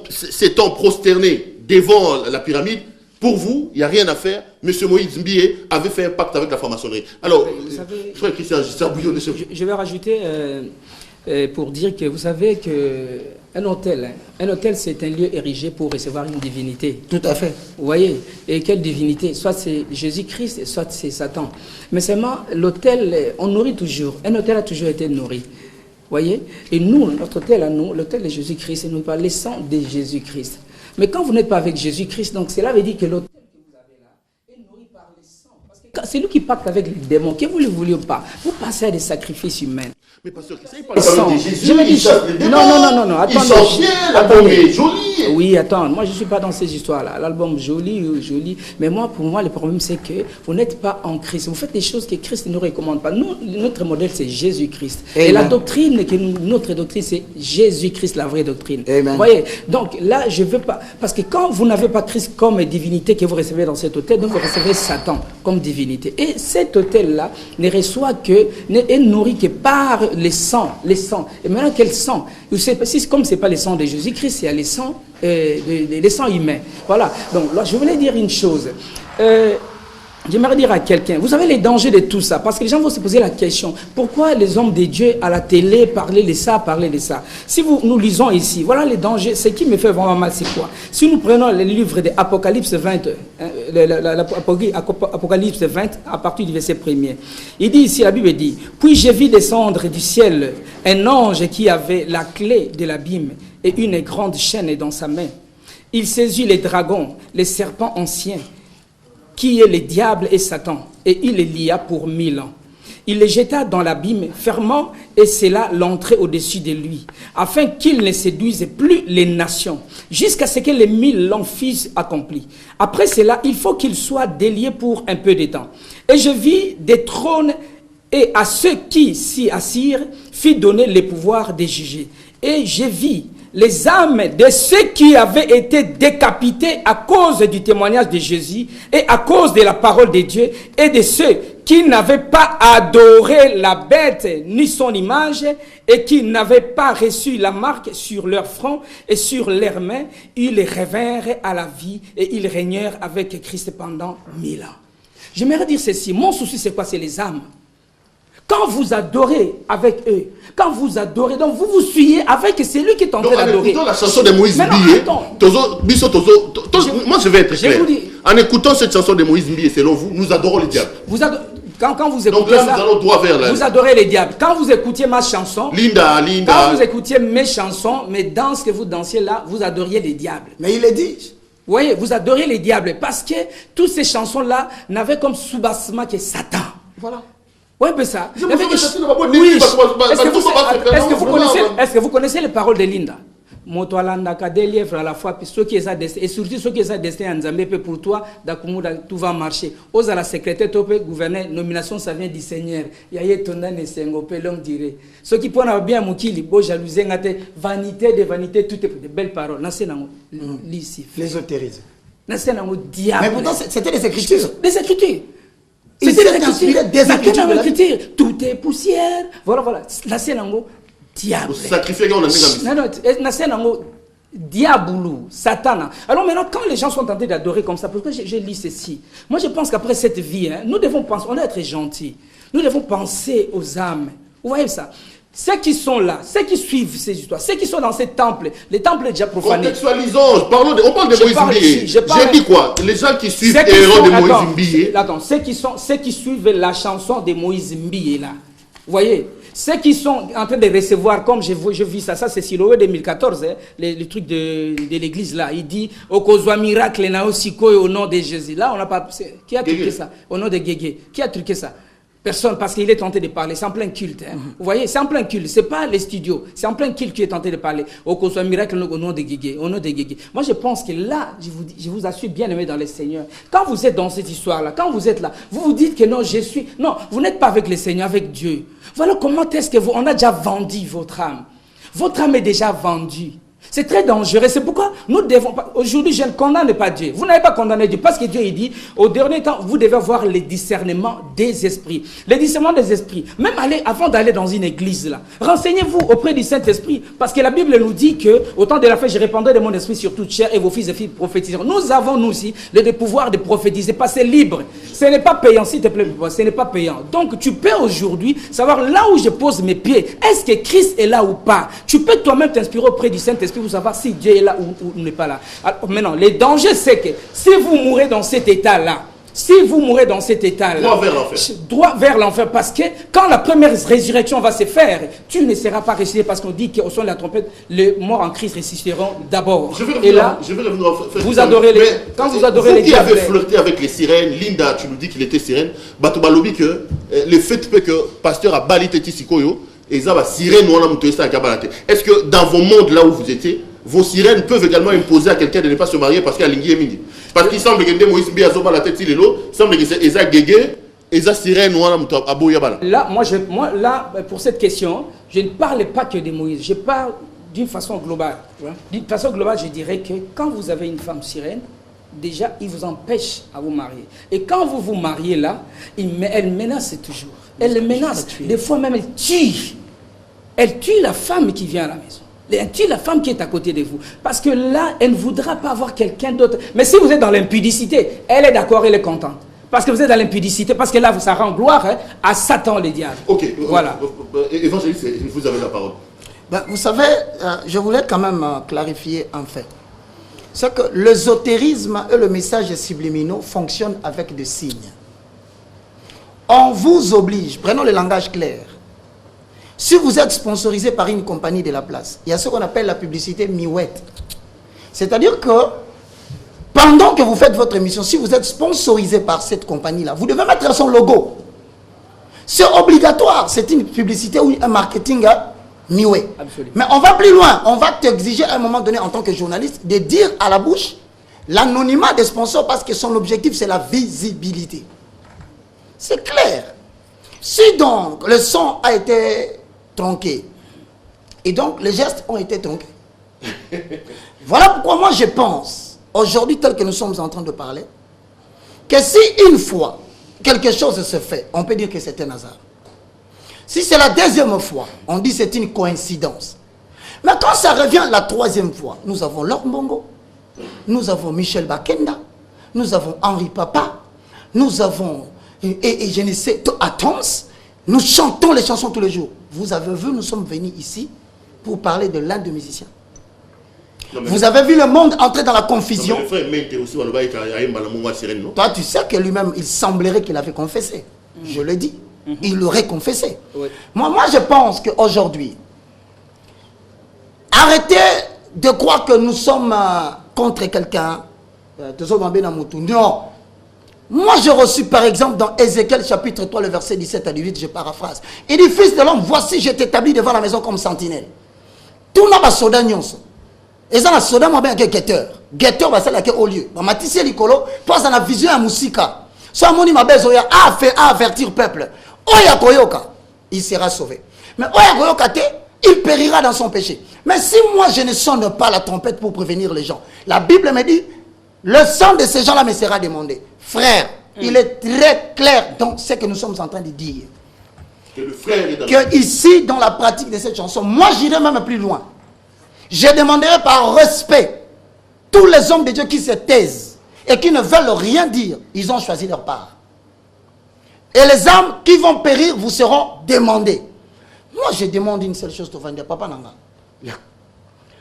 s'étant prosterné devant la pyramide, pour vous, il n'y a rien à faire. Monsieur Moïse Mbié avait fait un pacte avec la franc-maçonnerie. Alors, frère Christian, je vais rajouter pour dire que vous savez qu'un hôtel, c'est un lieu érigé pour recevoir une divinité. Tout à fait. Vous voyez? Et quelle divinité? Soit c'est Jésus-Christ, soit c'est Satan. Mais seulement, l'hôtel, on nourrit toujours. Un hôtel a toujours été nourri. Vous voyez? Et nous, notre hôtel à nous, l'hôtel de Jésus-Christ, nous parle le sang de Jésus-Christ. Mais quand vous n'êtes pas avec Jésus-Christ, donc cela veut dire que l'hôtel que vous avez là est nourri par le sang. Parce que c'est lui qui pacte avec les démons, que vous ne le vouliez pas. Vous passez à des sacrifices humains. Mais pasteur, il parle quand même de Jésus, je me dis, non, attendez. Il sent bien, l'album est joli. Oui, attends, moi je ne suis pas dans ces histoires-là. L'album joli, mais moi, pour moi, le problème c'est que vous n'êtes pas en Christ. Vous faites des choses que Christ ne nous recommande pas. Nous, notre modèle c'est Jésus-Christ. Et la doctrine, notre doctrine c'est Jésus-Christ, la vraie doctrine. Amen. Vous voyez, donc là, je ne veux pas, parce que quand vous n'avez pas Christ comme divinité que vous recevez dans cet hôtel, donc vous recevez Satan comme divinité. Et cet hôtel-là ne reçoit que, est nourri que par les sangs. Et maintenant, quel sang? Comme ce n'est pas le sang de Jésus-Christ, il y a les sangs humains. Voilà. Donc là, je voulais dire une chose. J'aimerais dire à quelqu'un, vous savez les dangers de tout ça, parce que les gens vont se poser la question, pourquoi les hommes de Dieu à la télé parlaient de ça? Si nous lisons ici, voilà les dangers, ce qui me fait vraiment mal, c'est quoi? Si nous prenons le livre de Apocalypse 20, Apocalypse 20, à partir du verset 1er, il dit ici, la Bible dit, puis j'ai vu descendre du ciel un ange qui avait la clé de l'abîme et une grande chaîne dans sa main. Il saisit les dragons, les serpents anciens, qui est le diable et Satan, et il les lia pour 1000 ans. il le jeta dans l'abîme, fermant et scella l'entrée au-dessus de lui, afin qu'il ne séduise plus les nations, jusqu'à ce que les 1000 longs fils accomplis. Après cela, il faut qu'il soit délié pour un peu de temps. Et je vis des trônes, et à ceux qui s'y assirent, fit donner le pouvoir de juger. Et je vis les âmes de ceux qui avaient été décapités à cause du témoignage de Jésus et à cause de la parole de Dieu, et de ceux qui n'avaient pas adoré la bête ni son image, et qui n'avaient pas reçu la marque sur leur front et sur leurs mains. Ils revinrent à la vie et ils régnèrent avec Christ pendant 1000 ans. J'aimerais dire ceci, mon souci c'est quoi? C'est les âmes. Quand vous adorez avec eux, quand vous adorez, donc vous vous suivez avec celui qui est en train d'adorer. La chanson de Moïse Mbié, moi je vais être clair. En écoutant cette chanson de Moïse Mbié, selon vous, nous adorons le diable. Quand vous écoutez là, ça, nous allons droit vers là. Vous adorez les diables. Quand vous écoutiez ma chanson, Linda. Quand vous écoutiez mes chansons, mes danses que vous dansiez là, vous adoriez les diables. Mais il est dit. Vous voyez, vous adorez les diables parce que toutes ces chansons-là n'avaient comme sous-bassement que Satan. Voilà. Oui, mais ça. Oui. Est-ce que vous connaissez les paroles de Linda? Motoalanda kadelièvre à la fois, puis ceux qui ont destin, et surtout ceux qui ont destin en Zambie, pour toi, tout va marcher. Ose à la secrétaire, tu peux gouverner, nomination, ça vient du Seigneur. Yaye tondan et sengopé, l'homme dirait. Ceux qui prennent bien Moukili, beau jalousie, vanité de vanité, toutes de belles paroles. L'ésotérisme. Diable. Mais pourtant, c'était des Écritures. Des Écritures. C'était des Écritures. Tout est poussière. Voilà. Là, c'est l'ango. Diable. Sacrifier on a mis non, diaboulou, Satan. Alors maintenant, quand les gens sont tentés d'adorer comme ça, pourquoi je lis ceci? Moi, je pense qu'après cette vie, nous devons penser, on doit être gentils. Nous devons penser aux âmes. Vous voyez ça? Ceux qui sont là, ceux qui suivent ces histoires, ceux qui sont dans ces temples, les temples déjà profanés. Contextualisons, on parle de Moïse Mbié. J'ai dit quoi? Les gens qui suivent les héros de Moïse Mbié. Attends, ceux qui suivent la chanson de Moïse Mbié là. Vous voyez? Ceux qui sont en train de recevoir, comme je vis ça c'est Siloé 2014, le truc de l'église là, il dit au Kozwa miracle au nom de Jésus. Là, on n'a pas. Qui a truqué ça? Au nom de Guégué. Qui a truqué ça? Personne, parce qu'il est tenté de parler. C'est en plein culte. Vous voyez, c'est en plein culte. C'est pas les studios. C'est en plein culte qui est tenté de parler. Au Kozwa miracle au nom de Guégué. Au nom de Guégué. Moi, je pense que là, je vous assure bien aimé dans le Seigneur. Quand vous êtes dans cette histoire-là, quand vous êtes là, vous vous dites que non, je suis. Non, vous n'êtes pas avec le Seigneur, avec Dieu. Voilà comment est-ce que on a déjà vendu votre âme. Votre âme est déjà vendue. C'est très dangereux. C'est pourquoi nous devons pas. Aujourd'hui, je ne condamne pas Dieu. Vous n'avez pas condamné Dieu. Parce que Dieu, il dit, au dernier temps, vous devez avoir le discernement des esprits. Le discernement des esprits. Même avant d'aller dans une église, là, renseignez-vous auprès du Saint-Esprit. Parce que la Bible nous dit que, au temps de la fin, je répandrai de mon esprit sur toute chair et vos fils et filles prophétiseront. Nous avons, nous aussi, le pouvoir de prophétiser. Parce que c'est libre. Ce n'est pas payant, s'il te plaît. Ce n'est pas payant. Donc, tu peux aujourd'hui savoir là où je pose mes pieds. Est-ce que Christ est là ou pas? Tu peux toi-même t'inspirer auprès du Saint-Esprit pour savoir si Dieu est là ou n'est pas là. Alors, maintenant, le danger, c'est que si vous mourrez dans cet état-là, droit vers l'enfer, parce que quand la première résurrection va se faire, tu ne seras pas ressuscité, parce qu'on dit qu'au son de la trompette, les morts en Christ ressusciteront d'abord. Et là, vous adorez les diables. Quand vous adorez les diables. Vous qui avez flirté avec les sirènes, Linda, tu nous dis qu'il était sirène, Batobalobi que le fait que le pasteur a balité Tisikoyo, et ça va sirène ou on a monté ça à Kabalate. Est-ce que dans vos mondes là où vous étiez, vos sirènes peuvent également imposer à quelqu'un de ne pas se marier parce qu'il y a l'ingé mingi? Parce qu'il semble que Moïse Mbié a zoba la tête il semble que c'est Eza Guégué, Eza sirène ou on a monté à Boyabala. Là, là, pour cette question, je ne parle pas que de Moïse, je parle d'une façon globale. D'une façon globale, je dirais que quand vous avez une femme sirène, déjà, il vous empêche à vous marier. Et quand vous vous mariez là, elle menace toujours. Elle menace. Des fois même, elle tue. Elle tue la femme qui vient à la maison. Elle tue la femme qui est à côté de vous. Parce que là, elle ne voudra pas avoir quelqu'un d'autre. Mais si vous êtes dans l'impudicité, elle est d'accord, elle est contente. Parce que vous êtes dans l'impudicité, parce que là, ça rend gloire à Satan, le diable. Ok. Voilà. Évangéliste, vous avez la parole. Ben, vous savez, je voulais quand même clarifier un fait. C'est que l'ésotérisme et le message subliminaux fonctionnent avec des signes. On vous oblige, prenons le langage clair. Si vous êtes sponsorisé par une compagnie de la place, il y a ce qu'on appelle la publicité miouette. C'est-à-dire que pendant que vous faites votre émission, si vous êtes sponsorisé par cette compagnie-là, vous devez mettre son logo. C'est obligatoire. C'est une publicité ou un marketing muet. Absolument. Mais on va plus loin. On va t'exiger à un moment donné, en tant que journaliste, de dire à la bouche l'anonymat des sponsors parce que son objectif, c'est la visibilité. C'est clair. Si donc le son a été tronqué, et donc les gestes ont été tronqués, voilà pourquoi moi je pense, aujourd'hui tel que nous sommes en train de parler, que si une fois quelque chose se fait, on peut dire que c'est un hasard. Si c'est la deuxième fois, on dit c'est une coïncidence. Mais quand ça revient la troisième fois, nous avons Laure Mbongo, nous avons Michel Bakenda, nous avons Henri Papa, nous avons, et je ne sais, Atoms, nous chantons les chansons tous les jours. Vous avez vu, nous sommes venus ici pour parler de l'un des musiciens. Vous avez vu le monde entrer dans la confusion. Toi, tu sais que lui-même, il semblerait qu'il avait confessé. Je le dis. Il l'aurait confessé. Oui. Moi, je pense qu'aujourd'hui, arrêtez de croire que nous sommes contre quelqu'un. Non. Moi, j'ai reçu, par exemple, dans Ézéchiel chapitre 3, le verset 17 à 18, je paraphrase. Il dit, fils de l'homme, voici, je t'établis devant la maison comme sentinelle. Tout n'a pas soda nyonso. Et ça, la soda m'a bien que guetteur. Guetteur, c'est là au lieu. Ma matissé l'icolo, toi, ça a vision à Moussika. Soit mon ima besoin à avertir peuple. Oya koyoka, il sera sauvé. Mais Oya koyoka te, il périra dans son péché. Mais si moi, je ne sonne pas la trompette pour prévenir les gens, la Bible me dit, le sang de ces gens-là me sera demandé. Frère, il est très clair dans ce que nous sommes en train de dire. Que le frère est dans que ici, dans la pratique de cette chanson, moi j'irai même plus loin. Je demanderai par respect tous les hommes de Dieu qui se taisent et qui ne veulent rien dire, ils ont choisi leur part. Et les âmes qui vont périr vous seront demandées. Moi je demande une seule chose, Papa Nanga.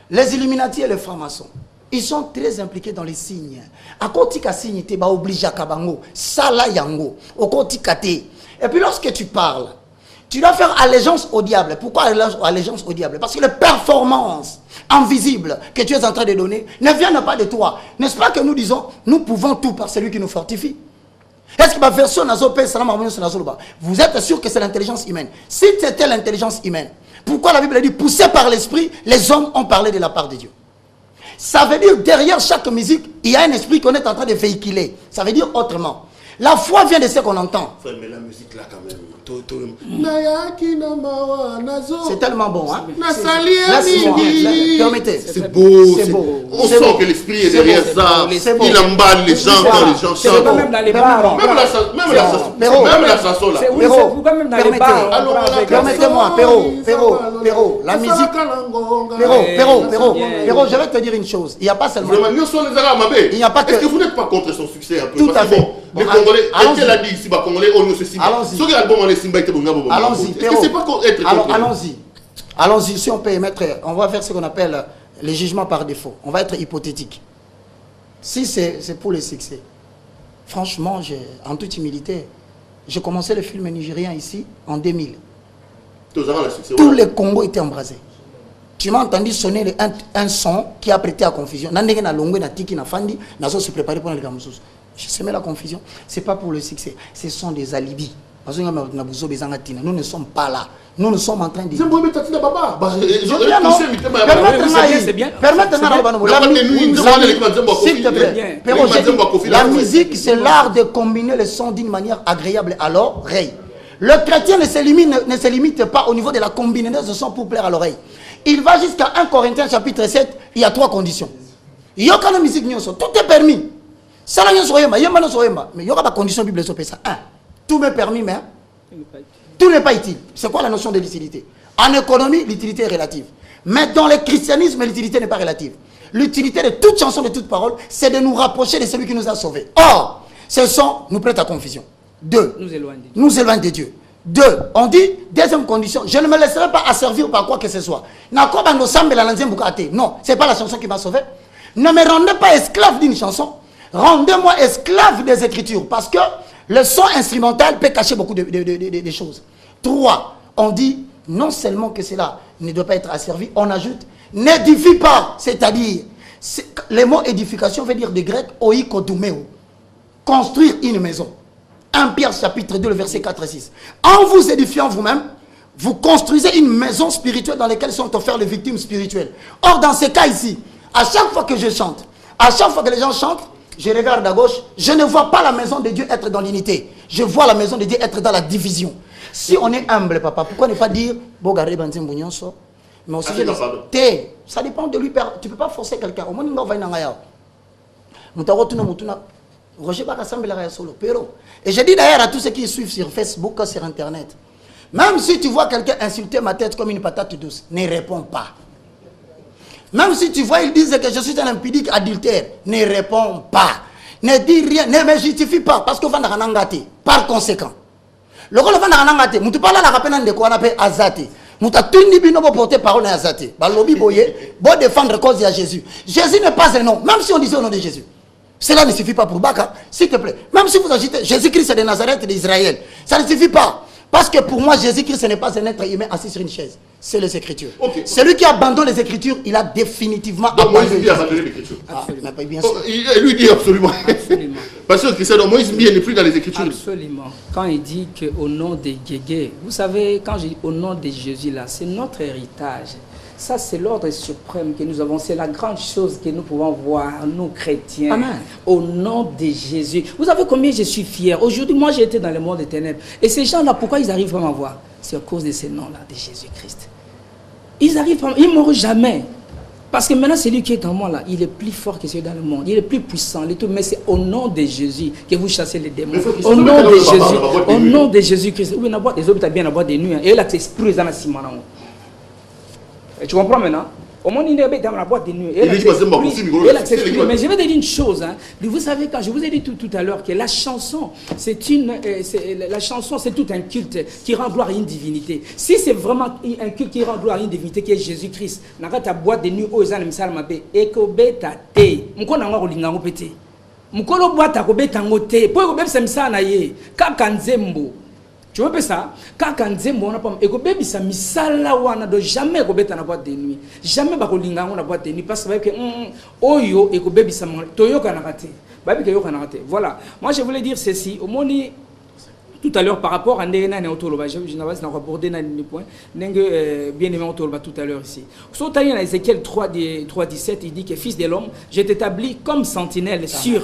Les Illuminati et les francs-maçons, ils sont très impliqués dans les signes. À côté de signe, tu vas obliger à Kabango, Sala Yango, au côté de. Et puis lorsque tu parles, tu dois faire allégeance au diable. Pourquoi allégeance au diable? Parce que les performances invisibles que tu es en train de donner ne viennent pas de toi. N'est-ce pas que nous disons, nous pouvons tout par celui qui nous fortifie? Est-ce que ma version vous êtes sûr que c'est l'intelligence humaine? Si c'était l'intelligence humaine, pourquoi la Bible dit, poussé par l'esprit, les hommes ont parlé de la part de Dieu? Ça veut dire derrière chaque musique, il y a un esprit qu'on est en train de véhiculer. Ça veut dire autrement. La foi vient de ce qu'on entend. Mais la musique là quand même. C'est tellement bon, hein? Permettez. C'est beau. C'est beau. On sent que l'esprit est derrière ça. Il emballe les gens quand les gens chantent. Même dans les bars. Même la chanson là. Permettez-moi, Perrault, la musique. Perrault, je vais te dire une chose. Il n'y a pas seulement. Il n'y a pas que. Est-ce que vous n'êtes pas contre son succès un peu? Tout à fait. Les Congolais, qu'elle a dit ici, Congolais, on ne se signe pas. Allons-y. Allons-y, si on peut émettre, on va faire ce qu'on appelle les jugements par défaut. On va être hypothétique. Si c'est pour le succès, franchement, en toute humilité, j'ai commencé le film nigérien ici en 2000. Tous les Congos étaient embrasés. Tu m'as entendu sonner un son qui a prêté à confusion. Je semais la confusion. Ce n'est pas pour le succès. Ce sont des alibis. Nous ne sommes pas là. Nous sommes en train de... La musique, c'est l'art de combiner les sons d'une manière agréable à l'oreille. Le chrétien ne se limite pas au niveau de la combinaison de sons pour plaire à l'oreille. Il va jusqu'à 1 Corinthiens chapitre 7, il y a 3 conditions. Il y a aucune musique, tout est permis. Mais il y aura pas condition biblique sur ça. 1. Tout m'est permis, mais tout n'est pas utile. C'est quoi la notion de l'utilité? En économie, l'utilité est relative. Mais dans le christianisme, l'utilité n'est pas relative. L'utilité de toute chanson, de toute parole, c'est de nous rapprocher de celui qui nous a sauvés. Or, ce son nous prête à confusion. 2. Nous éloigne de Dieu. 2. On dit, deuxième condition, je ne me laisserai pas asservir par quoi que ce soit. Non, ce n'est pas la chanson qui m'a sauvé. Ne me rendez pas esclave d'une chanson. Rendez-moi esclave des Écritures. Parce que le son instrumental peut cacher beaucoup de choses. 3. On dit, non seulement que cela ne doit pas être asservi, on ajoute, n'édifie pas. C'est-à-dire, le mot édification veut dire de grec, oikodomeo. Construire une maison. 1 Pierre chapitre 2, le verset 4 et 6. En vous édifiant vous-même, vous construisez une maison spirituelle dans laquelle sont offertes les victimes spirituelles. Or, dans ces cas ici, à chaque fois que je chante, à chaque fois que les gens chantent, je regarde à gauche, je ne vois pas la maison de Dieu être dans l'unité. Je vois la maison de Dieu être dans la division. Si on est humble, papa, pourquoi ne pas dire, mais aussi, ça dépend de lui. Tu ne peux pas forcer quelqu'un. Au moins, il va et je dis d'ailleurs à tous ceux qui suivent sur Facebook, sur Internet, même si tu vois quelqu'un insulter ma tête comme une patate douce, ne réponds pas. Même si tu vois, ils disent que je suis un impudique adultère, ne réponds pas. Ne dis rien, ne me justifie pas, parce que vous allez ngati. Par conséquent, le rôle de ngati, vous ne parlez pas de quoi on appelle azate. Vous avez porter parole à azate. Balobi boye, bon défendre cause à Jésus. Jésus n'est pas un nom, même si on disait au nom de Jésus. Cela ne suffit pas pour Baka, s'il te plaît. Même si vous agitez Jésus-Christ de Nazareth d'Israël, ça ne suffit pas. Parce que pour moi, Jésus-Christ, ce n'est pas un être humain assis sur une chaise. C'est les Écritures. Okay. Celui qui abandonne les Écritures, il a définitivement abandonné les Écritures. Il lui dit absolument. Parce que Christian Moïse n'est plus dans les Écritures. Absolument. Quand il dit qu'au nom de Guégué, vous savez, quand je dis au nom de Jésus, là, c'est notre héritage. Ça, c'est l'ordre suprême que nous avons. C'est la grande chose que nous pouvons voir, nous chrétiens. Amen. Au nom de Jésus. Vous savez combien je suis fier. Aujourd'hui, moi, j'ai été dans le monde des ténèbres. Et ces gens-là, pourquoi ils arrivent vraiment à voir? C'est à cause de ces noms-là, de Jésus-Christ. Ils arrivent vraiment, ils ne mourront jamais. Parce que maintenant, celui qui est en moi, là, il est plus fort que celui dans le monde. Il est plus puissant. Mais c'est au nom de Jésus que vous chassez les démons. Au nom de Jésus. Au nom de Jésus-Christ. Oui, les autres, bien avoir des nuits. Et là, c'est esprit, ça, tu comprends maintenant? Au moins, il est dans la boîte de nuit. Mais je vais te dire une chose. Hein. Vous savez, quand je vous ai dit tout à l'heure que la chanson, c'est tout un culte qui rend gloire à une divinité. Si c'est vraiment un culte qui rend gloire à une divinité qui est Jésus-Christ, dans ta boîte de nuit, tu vois ça? Quand on a pas et ça misala wana do jamais ko beta na boîte de nuit. Jamais ba ko linga na boîte de nuit parce que oyo et ko bebi ça toyo kana raté. Ba bi yo kana raté. Voilà. Moi je voulais dire ceci au moni tout à l'heure par rapport à Ndena et Otoloba. Je n'avais pas abordé dans les points. Nenge bien aimé Otoloba tout à l'heure ici. Sur dans Ézéchiel 3:17 il dit que fils de l'homme, je t'établis comme sentinelle sur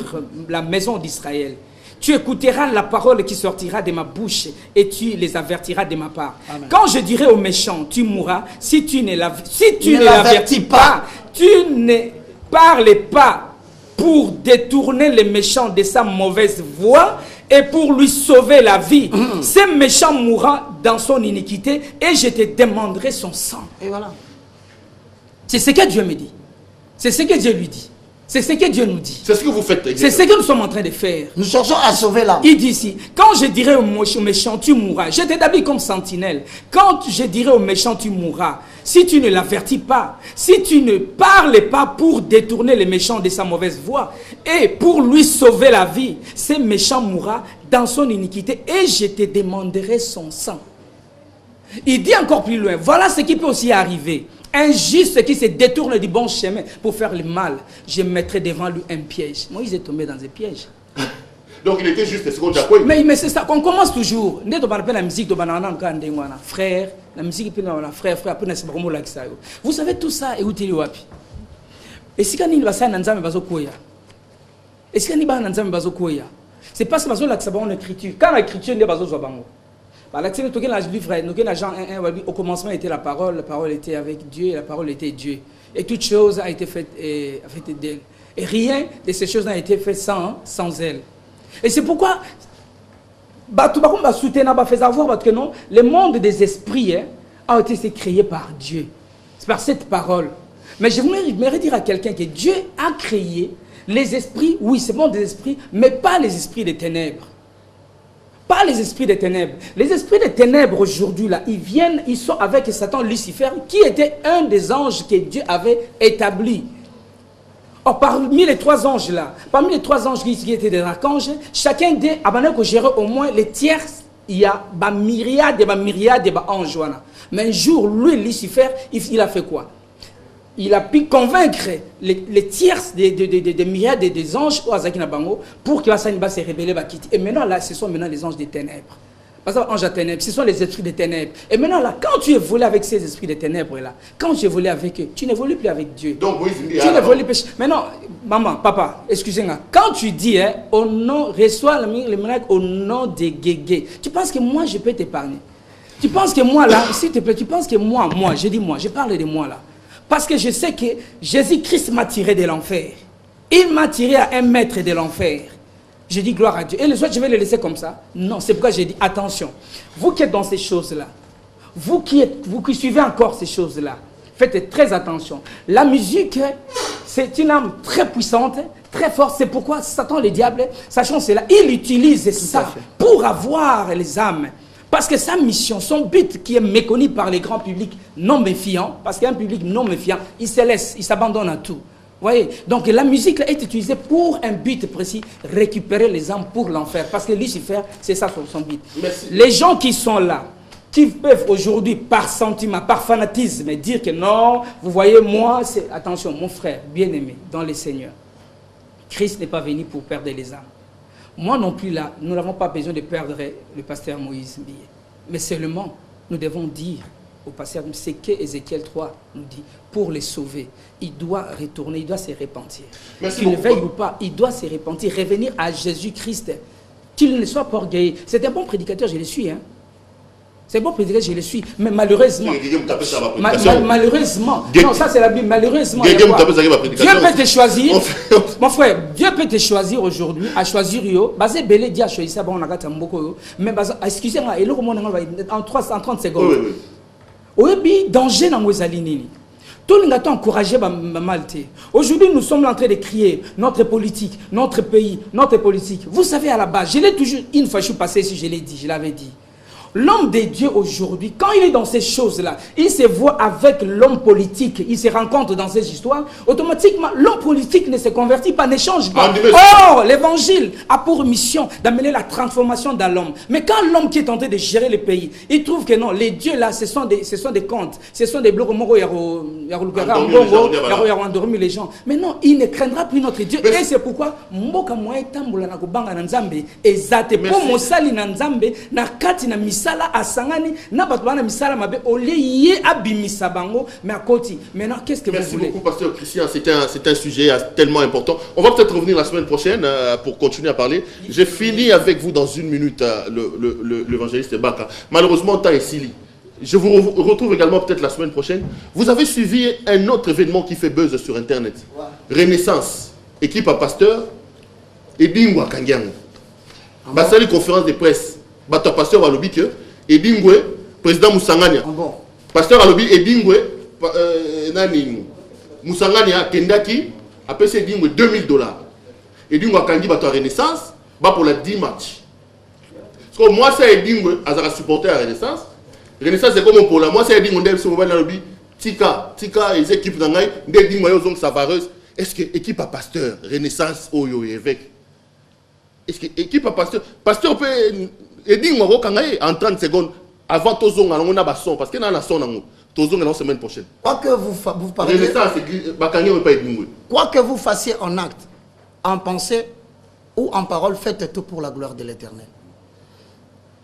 la maison d'Israël. Tu écouteras la parole qui sortira de ma bouche et tu les avertiras de ma part. Amen. Quand je dirai aux méchants, tu mourras, si tu ne l'avertis pas, tu ne parles pas pour détourner les méchants de sa mauvaise voie et pour lui sauver la vie. Ce méchant mourra dans son iniquité et je te demanderai son sang. Et voilà. C'est ce que Dieu me dit. C'est ce que Dieu lui dit. C'est ce que Dieu nous dit. C'est ce que vous faites. C'est ce que nous sommes en train de faire. Nous cherchons à sauver l'âme. Il dit ici, quand je dirai aux méchants, tu mourras. Je t'établis comme sentinelle. Quand je dirai aux méchants, tu mourras. Si tu ne l'avertis pas, si tu ne parles pas pour détourner les méchants de sa mauvaise voie et pour lui sauver la vie, ce méchant mourra dans son iniquité et je te demanderai son sang. Il dit encore plus loin, voilà ce qui peut aussi arriver. Un juste qui se détourne du bon chemin pour faire le mal, je mettrai devant lui un piège. Moïse est tombé dans un piège. Donc il était juste, c'est ce qu'on dit. Mais c'est ça qu'on commence toujours. La musique de frère, la musique frère, vous savez tout ça, écoutez le wapi. Et si quand il va ça, c'est parce que l'écriture. Quand l'écriture n'est pas au commencement était la parole était avec Dieu, et la parole était Dieu. Et toute chose a été faite d'elle. Et rien de ces choses n'a été fait sans elle. Et c'est pourquoi le monde des esprits a été créé par Dieu. C'est par cette parole. Mais je voudrais dire à quelqu'un que Dieu a créé les esprits, oui, c'est bon des esprits, mais pas les esprits des ténèbres. Pas les esprits des ténèbres. Les esprits des ténèbres aujourd'hui, là, ils sont avec Satan, Lucifer, qui était un des anges que Dieu avait établi. Or, parmi les trois anges là, parmi les trois anges qui étaient des archanges, chacun d'eux a géré au moins les tiers. Il y a des myriades d'anges. Mais un jour, lui, Lucifer, il a fait quoi? il a pu convaincre les tiers des myriades des anges au Azakina Bango pour que Hassan se révéler. Et maintenant, là, ce sont maintenant les anges des ténèbres. Parce que anges à ténèbres, ce sont les esprits des ténèbres. Et maintenant, là, quand tu évolues avec ces esprits des ténèbres, là, quand tu évolues avec eux, tu n'évolues plus avec Dieu. Donc, oui, tu n'évolues plus. Maintenant, maman, papa, excusez-moi, quand tu dis, hein, au nom, reçois le miracle au nom de Guégué, tu penses que moi, je peux t'épargner? Tu penses que moi, là, s'il te plaît, tu penses que moi, je dis moi, je parle de moi, là. Parce que je sais que Jésus-Christ m'a tiré de l'enfer. Il m'a tiré à 1 mètre de l'enfer. Je dis gloire à Dieu. Et les autres, je vais les laisser comme ça? Non, c'est pourquoi j'ai dit attention. Vous qui êtes dans ces choses-là, vous qui suivez encore ces choses-là, faites très attention. La musique, c'est une arme très puissante, très forte. C'est pourquoi Satan, le diable, sachant cela, il utilise ça pour avoir les âmes. Parce que sa mission, son but qui est méconnu par les grands publics non méfiants, parce qu'un public non méfiant, il se laisse, il s'abandonne à tout. Voyez, donc la musique là, est utilisée pour un but précis, récupérer les âmes pour l'enfer. Parce que Lucifer, c'est ça son but. Merci. Les gens qui sont là, qui peuvent aujourd'hui, par sentiment, par fanatisme, dire que non, vous voyez, moi, c'est... Attention, mon frère, bien-aimé, dans le Seigneur, Christ n'est pas venu pour perdre les âmes. Moi non plus là, nous n'avons pas besoin de perdre le pasteur Moïse Mbiye. Mais seulement, nous devons dire au pasteur, c'est que Ézéchiel 3 nous dit, pour les sauver, il doit retourner, il doit se repentir. Qu'il le veuille ou pas, il doit se repentir, revenir à Jésus-Christ. Qu'il ne soit pas orgueilleux. C'est un bon prédicateur, je le suis. Hein. C'est un bon prédicateur, je le suis. Mais malheureusement, malheureusement, non, ça c'est la Bible, malheureusement, Dieu peut te choisir, mon frère, Dieu peut te choisir aujourd'hui, à choisir yo, basé belé dia choisir ça, bon, on a gâté mboko, mais excusez-moi, et là, en 30 secondes. Oui, danger dans nos alignes. Tout le monde a encouragé Malte. Aujourd'hui, nous sommes en train de crier notre politique, notre pays, notre politique. Vous savez, à la base, je l'ai toujours, une fois je suis passé ici, je l'ai dit, je l'avais dit. L'homme de Dieu aujourd'hui, quand il est dans ces choses-là, il se voit avec l'homme politique, il se rencontre dans ces histoires, automatiquement, l'homme politique ne se convertit pas, ne change pas. Or, l'évangile a pour mission d'amener la transformation dans l'homme. Mais quand l'homme qui est en train de gérer le pays, il trouve que non, les dieux là, ce sont des contes, ce sont des blocs, endormi les gens. Mais non, il ne craindra plus notre Dieu. Et c'est pourquoi, mboka moye tambola na kubanga na nzambe, ezate po mosali na nzambe, na kati na misa sala asangani na batwana misala mabe olié abimisa bango mais à côté. Maintenant qu'est-ce que vous voulez? Merci beaucoup pasteur Christian, c'est un sujet tellement important. On va peut-être revenir la semaine prochaine pour continuer à parler. J'ai fini avec vous dans 1 minute l'évangéliste Baka. Malheureusement temps est sili. Je vous retrouve également peut-être la semaine prochaine. Vous avez suivi un autre événement qui fait buzz sur internet. Renaissance, équipe à pasteur et Bingwa Kangiang. Basali conférence de presse. Bato pasteur Alobi que Ebingwe président Musangania. Pasteur Alobi Ebingwe nani Musangania kendaki après c'est Ebingwe $2000. Ebingwe kangi bato Renaissance ba pour la 10 matchs. Parce que moi c'est Ebingwe azara supporter à Renaissance. Renaissance c'est comme pour la moi c'est Ebingwe ndem so mobile Alobi tika les équipes d'angai ndé Ebingwe yo zong savareuse. Est-ce que équipe à pasteur Renaissance oyo évêque? Est-ce que équipe à pasteur peut et dis moi en 30 secondes avant tozong on a bas son parce que dans la son tozong la semaine prochaine. Quoi que vous parliez, quoi que vous fassiez en acte, en pensée ou en parole, faites tout pour la gloire de l'Éternel.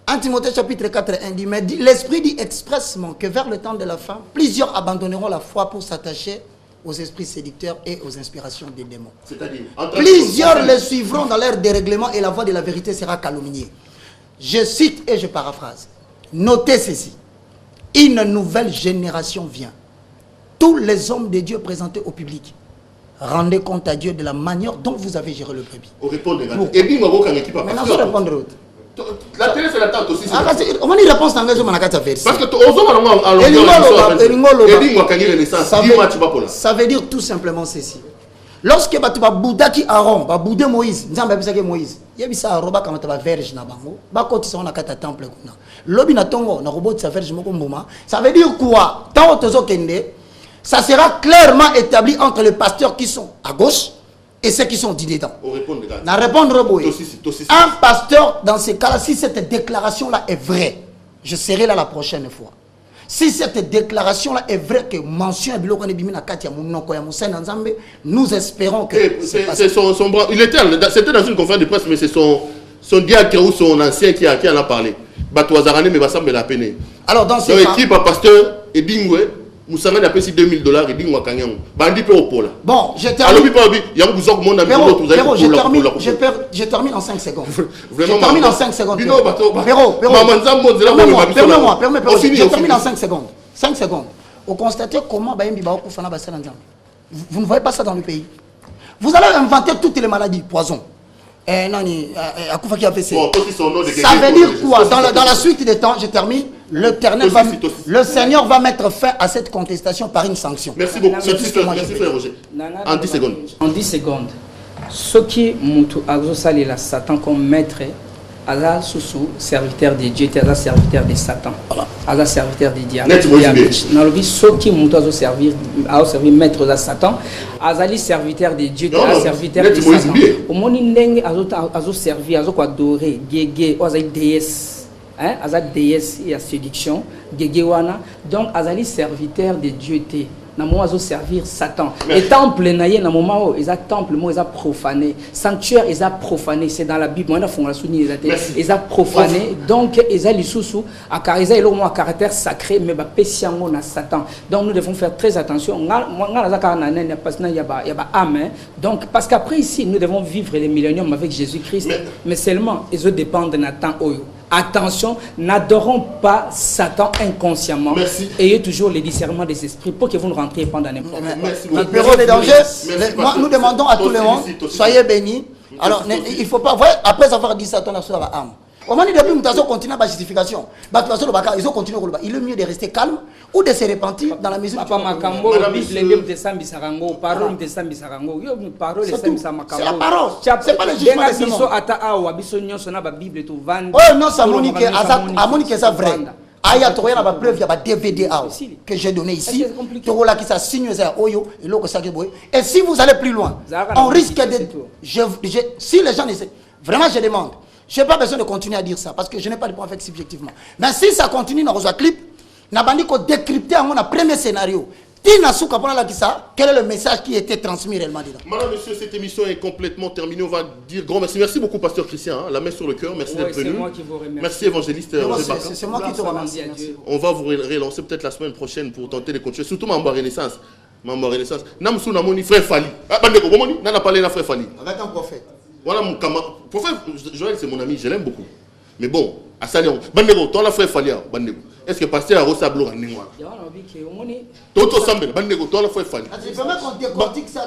1 Timothée chapitre 4:1 dit, mais l'Esprit dit expressement que vers le temps de la fin, plusieurs abandonneront la foi pour s'attacher aux esprits séducteurs et aux inspirations des démons. C'est-à-dire, plusieurs les suivront dans leur dérèglement et la voix de la vérité sera calomniée. Je cite et je paraphrase. Notez ceci. Une nouvelle génération vient. Tous les hommes de Dieu présentés au public. Rendez compte à Dieu de la manière dont vous avez géré le brebis. On répond les gars. Et bien, on va équipe à maintenant, je répondre l'autre. La télé, c'est la tente aussi. On va y répondre dans les verset. Parce que ça veut dire tout simplement ceci. Lorsque Batuba Boudaki Aaron, Boudé Moïse, Nzamba Bisake Moïse, Yabisa Roba Kamata Verge Nabango, Bakoti son a kata temple kuna. Lobi na tongo na robot sa verge moko mboma. Ça veut dire quoi? Tant tozo kende, ça sera clairement établi entre les pasteurs qui sont à gauche et ceux qui sont dedans. Na répondre boy. Un pasteur dans ces cas-là, si cette déclaration-là est vraie, je serai là la prochaine fois. Si cette déclaration-là est vraie, que mention nous espérons que... C'est son bras. C'était dans une conférence de presse, mais c'est son diacre ou son ancien qui en a parlé. Alors dans ce cas... équipe à pasteur et Dingwe, Moussanga n'a payé $2000 et Dingwe a gagné. Bandi peut au pôle. Bon, je termine en 5 secondes. Je termine en 5 secondes. Permets-moi. Je termine en 5 secondes. 5 secondes. Vous constatez comment vous ne voyez pas ça dans le pays. Vous allez inventer toutes les maladies, poison. Ça veut dire quoi? Dans la suite des temps, je termine. Le Seigneur va mettre fin à cette contestation par une sanction. Merci beaucoup. Merci frère Roger. En 10 secondes. En 10 secondes. Ce qui est la Satan comme maître, Allah sous serviteur de Dieu, Allah serviteur de Satan. Allah serviteur de diable. Ce qui est servir maître de Satan, Allah serviteur de Dieu, Allah serviteur de Satan. Au moment où servir, adorer, gégé, déesse. Azad déesse et à séduction, Gegewana, donc Azali serviteur de Dieu. Namo azo servir Satan. Et temple naïe na moment où ils a temple moi ils a profané, sanctuaire ils a profané, c'est dans la Bible. On a fond la souni ils a profané, donc ils a l'issoussou à caractère il a un caractère sacré mais ba pesiango na Satan. Donc nous devons faire très attention. Donc parce qu'après ici nous devons vivre les milléniums avec Jésus-Christ, mais seulement ils dépendent de Nathan Oyo. Attention, n'adorons pas Satan inconsciemment. Merci. Ayez toujours le discernement des esprits pour que vous ne rentriez pas dans n'importe quoi. Le bureau des dangers, nous demandons à tout le monde, soyez bénis. Alors, il ne faut pas, après avoir dit Satan, on a la âme. Au moment où nous continuons la justification, ils ont continué. Il est mieux de rester calme ou de se repentir dans la mesure où c'est la parole. C'est pas le jugement de ce monde. Oh non, ça monique ça vrai. Aya toya na ba preuve ya ba DVD que j'ai donné ici. Torola qui ça signe ça oyo et loko ça et si vous allez plus loin, on risque de si les gens essaient, vraiment je demande. Je n'ai pas besoin de continuer à dire ça parce que je n'ai pas de point fait subjectivement. Mais si ça continue dans le clip, n'a pas dit qu'on décrypter en un premier scénario. Quel est le message qui était transmis réellement dedans? Madame, monsieur, cette émission est complètement terminée. On va dire grand merci. Merci beaucoup, pasteur Christian. Hein, la main sur le cœur. Merci d'être venu. C'est moi qui vous remercie. Merci, évangéliste. C'est moi qui te remercie. On va vous relancer peut-être la semaine prochaine pour tenter de continuer. Surtout Mamba Renaissance. Mamba Renaissance. Namsou Namoni, frère Fali. Ah, Bandeko, Bomoni, n'a pas parlé de frère Fali. Avec un prophète. Voilà mon camarade. Prophète Joël, c'est mon ami. Je l'aime beaucoup. Mais bon, à Salion. Bandeko, toi, la frère Fali. Bandeko. Est-ce que pasteur a reçu à Blora Ningwa? Toto Sambel, Bandego, toi la frère Fali.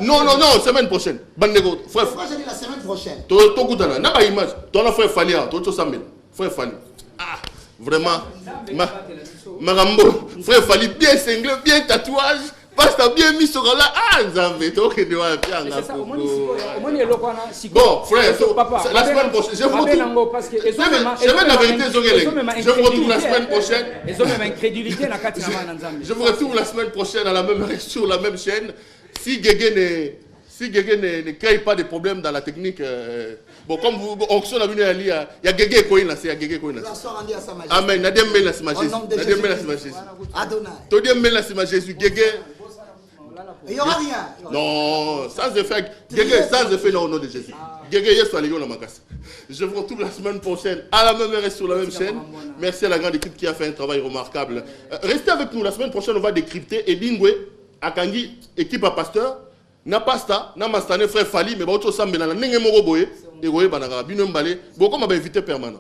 Non, semaine prochaine. Bandego, frère. Pourquoi j'ai dit la semaine prochaine? Toto Goutana, n'a pas image. Toi la frère Fali, Toto Sambel, frère Fali. Ah, vraiment. Marambo, frère Fali, bien cinglé, bien tatouage. Parce que bien mis sur là, Zambé, toi qui dois faire un peu. Bon, frère, la semaine prochaine, je vous retrouve. La vérité, je vous retrouve la semaine prochaine. Je vous retrouve la semaine prochaine à la même heure sur la même chaîne. Si Guégué ne crée pas de problèmes dans la technique, bon, comme vous, on a vu il y a Guégué Koïn là, c'est à Guégué Koïn là. Amen. Nadiem Mela Sima Jésus. Nadiem Mela Sima Jésus. Adonai. Todiem Mela Sima Jésus. Guégué. Il n'y aura rien. Non, sans effet. Guégué, sans effet dans le nom de Jésus. Guégué, yes, allez, on a macasse. Je vous retrouve la semaine prochaine à la même heure et sur la même chaîne. Merci à la grande équipe qui a fait un travail remarquable. Restez avec nous. La semaine prochaine, on va décrypter Edingwe, Akangi, équipe à pasteur. Na pasta, na mastane frère Fali, mais ba auto sambe na nenge moko boye, et boye banaka bino mbale, boko m'a invité permanent.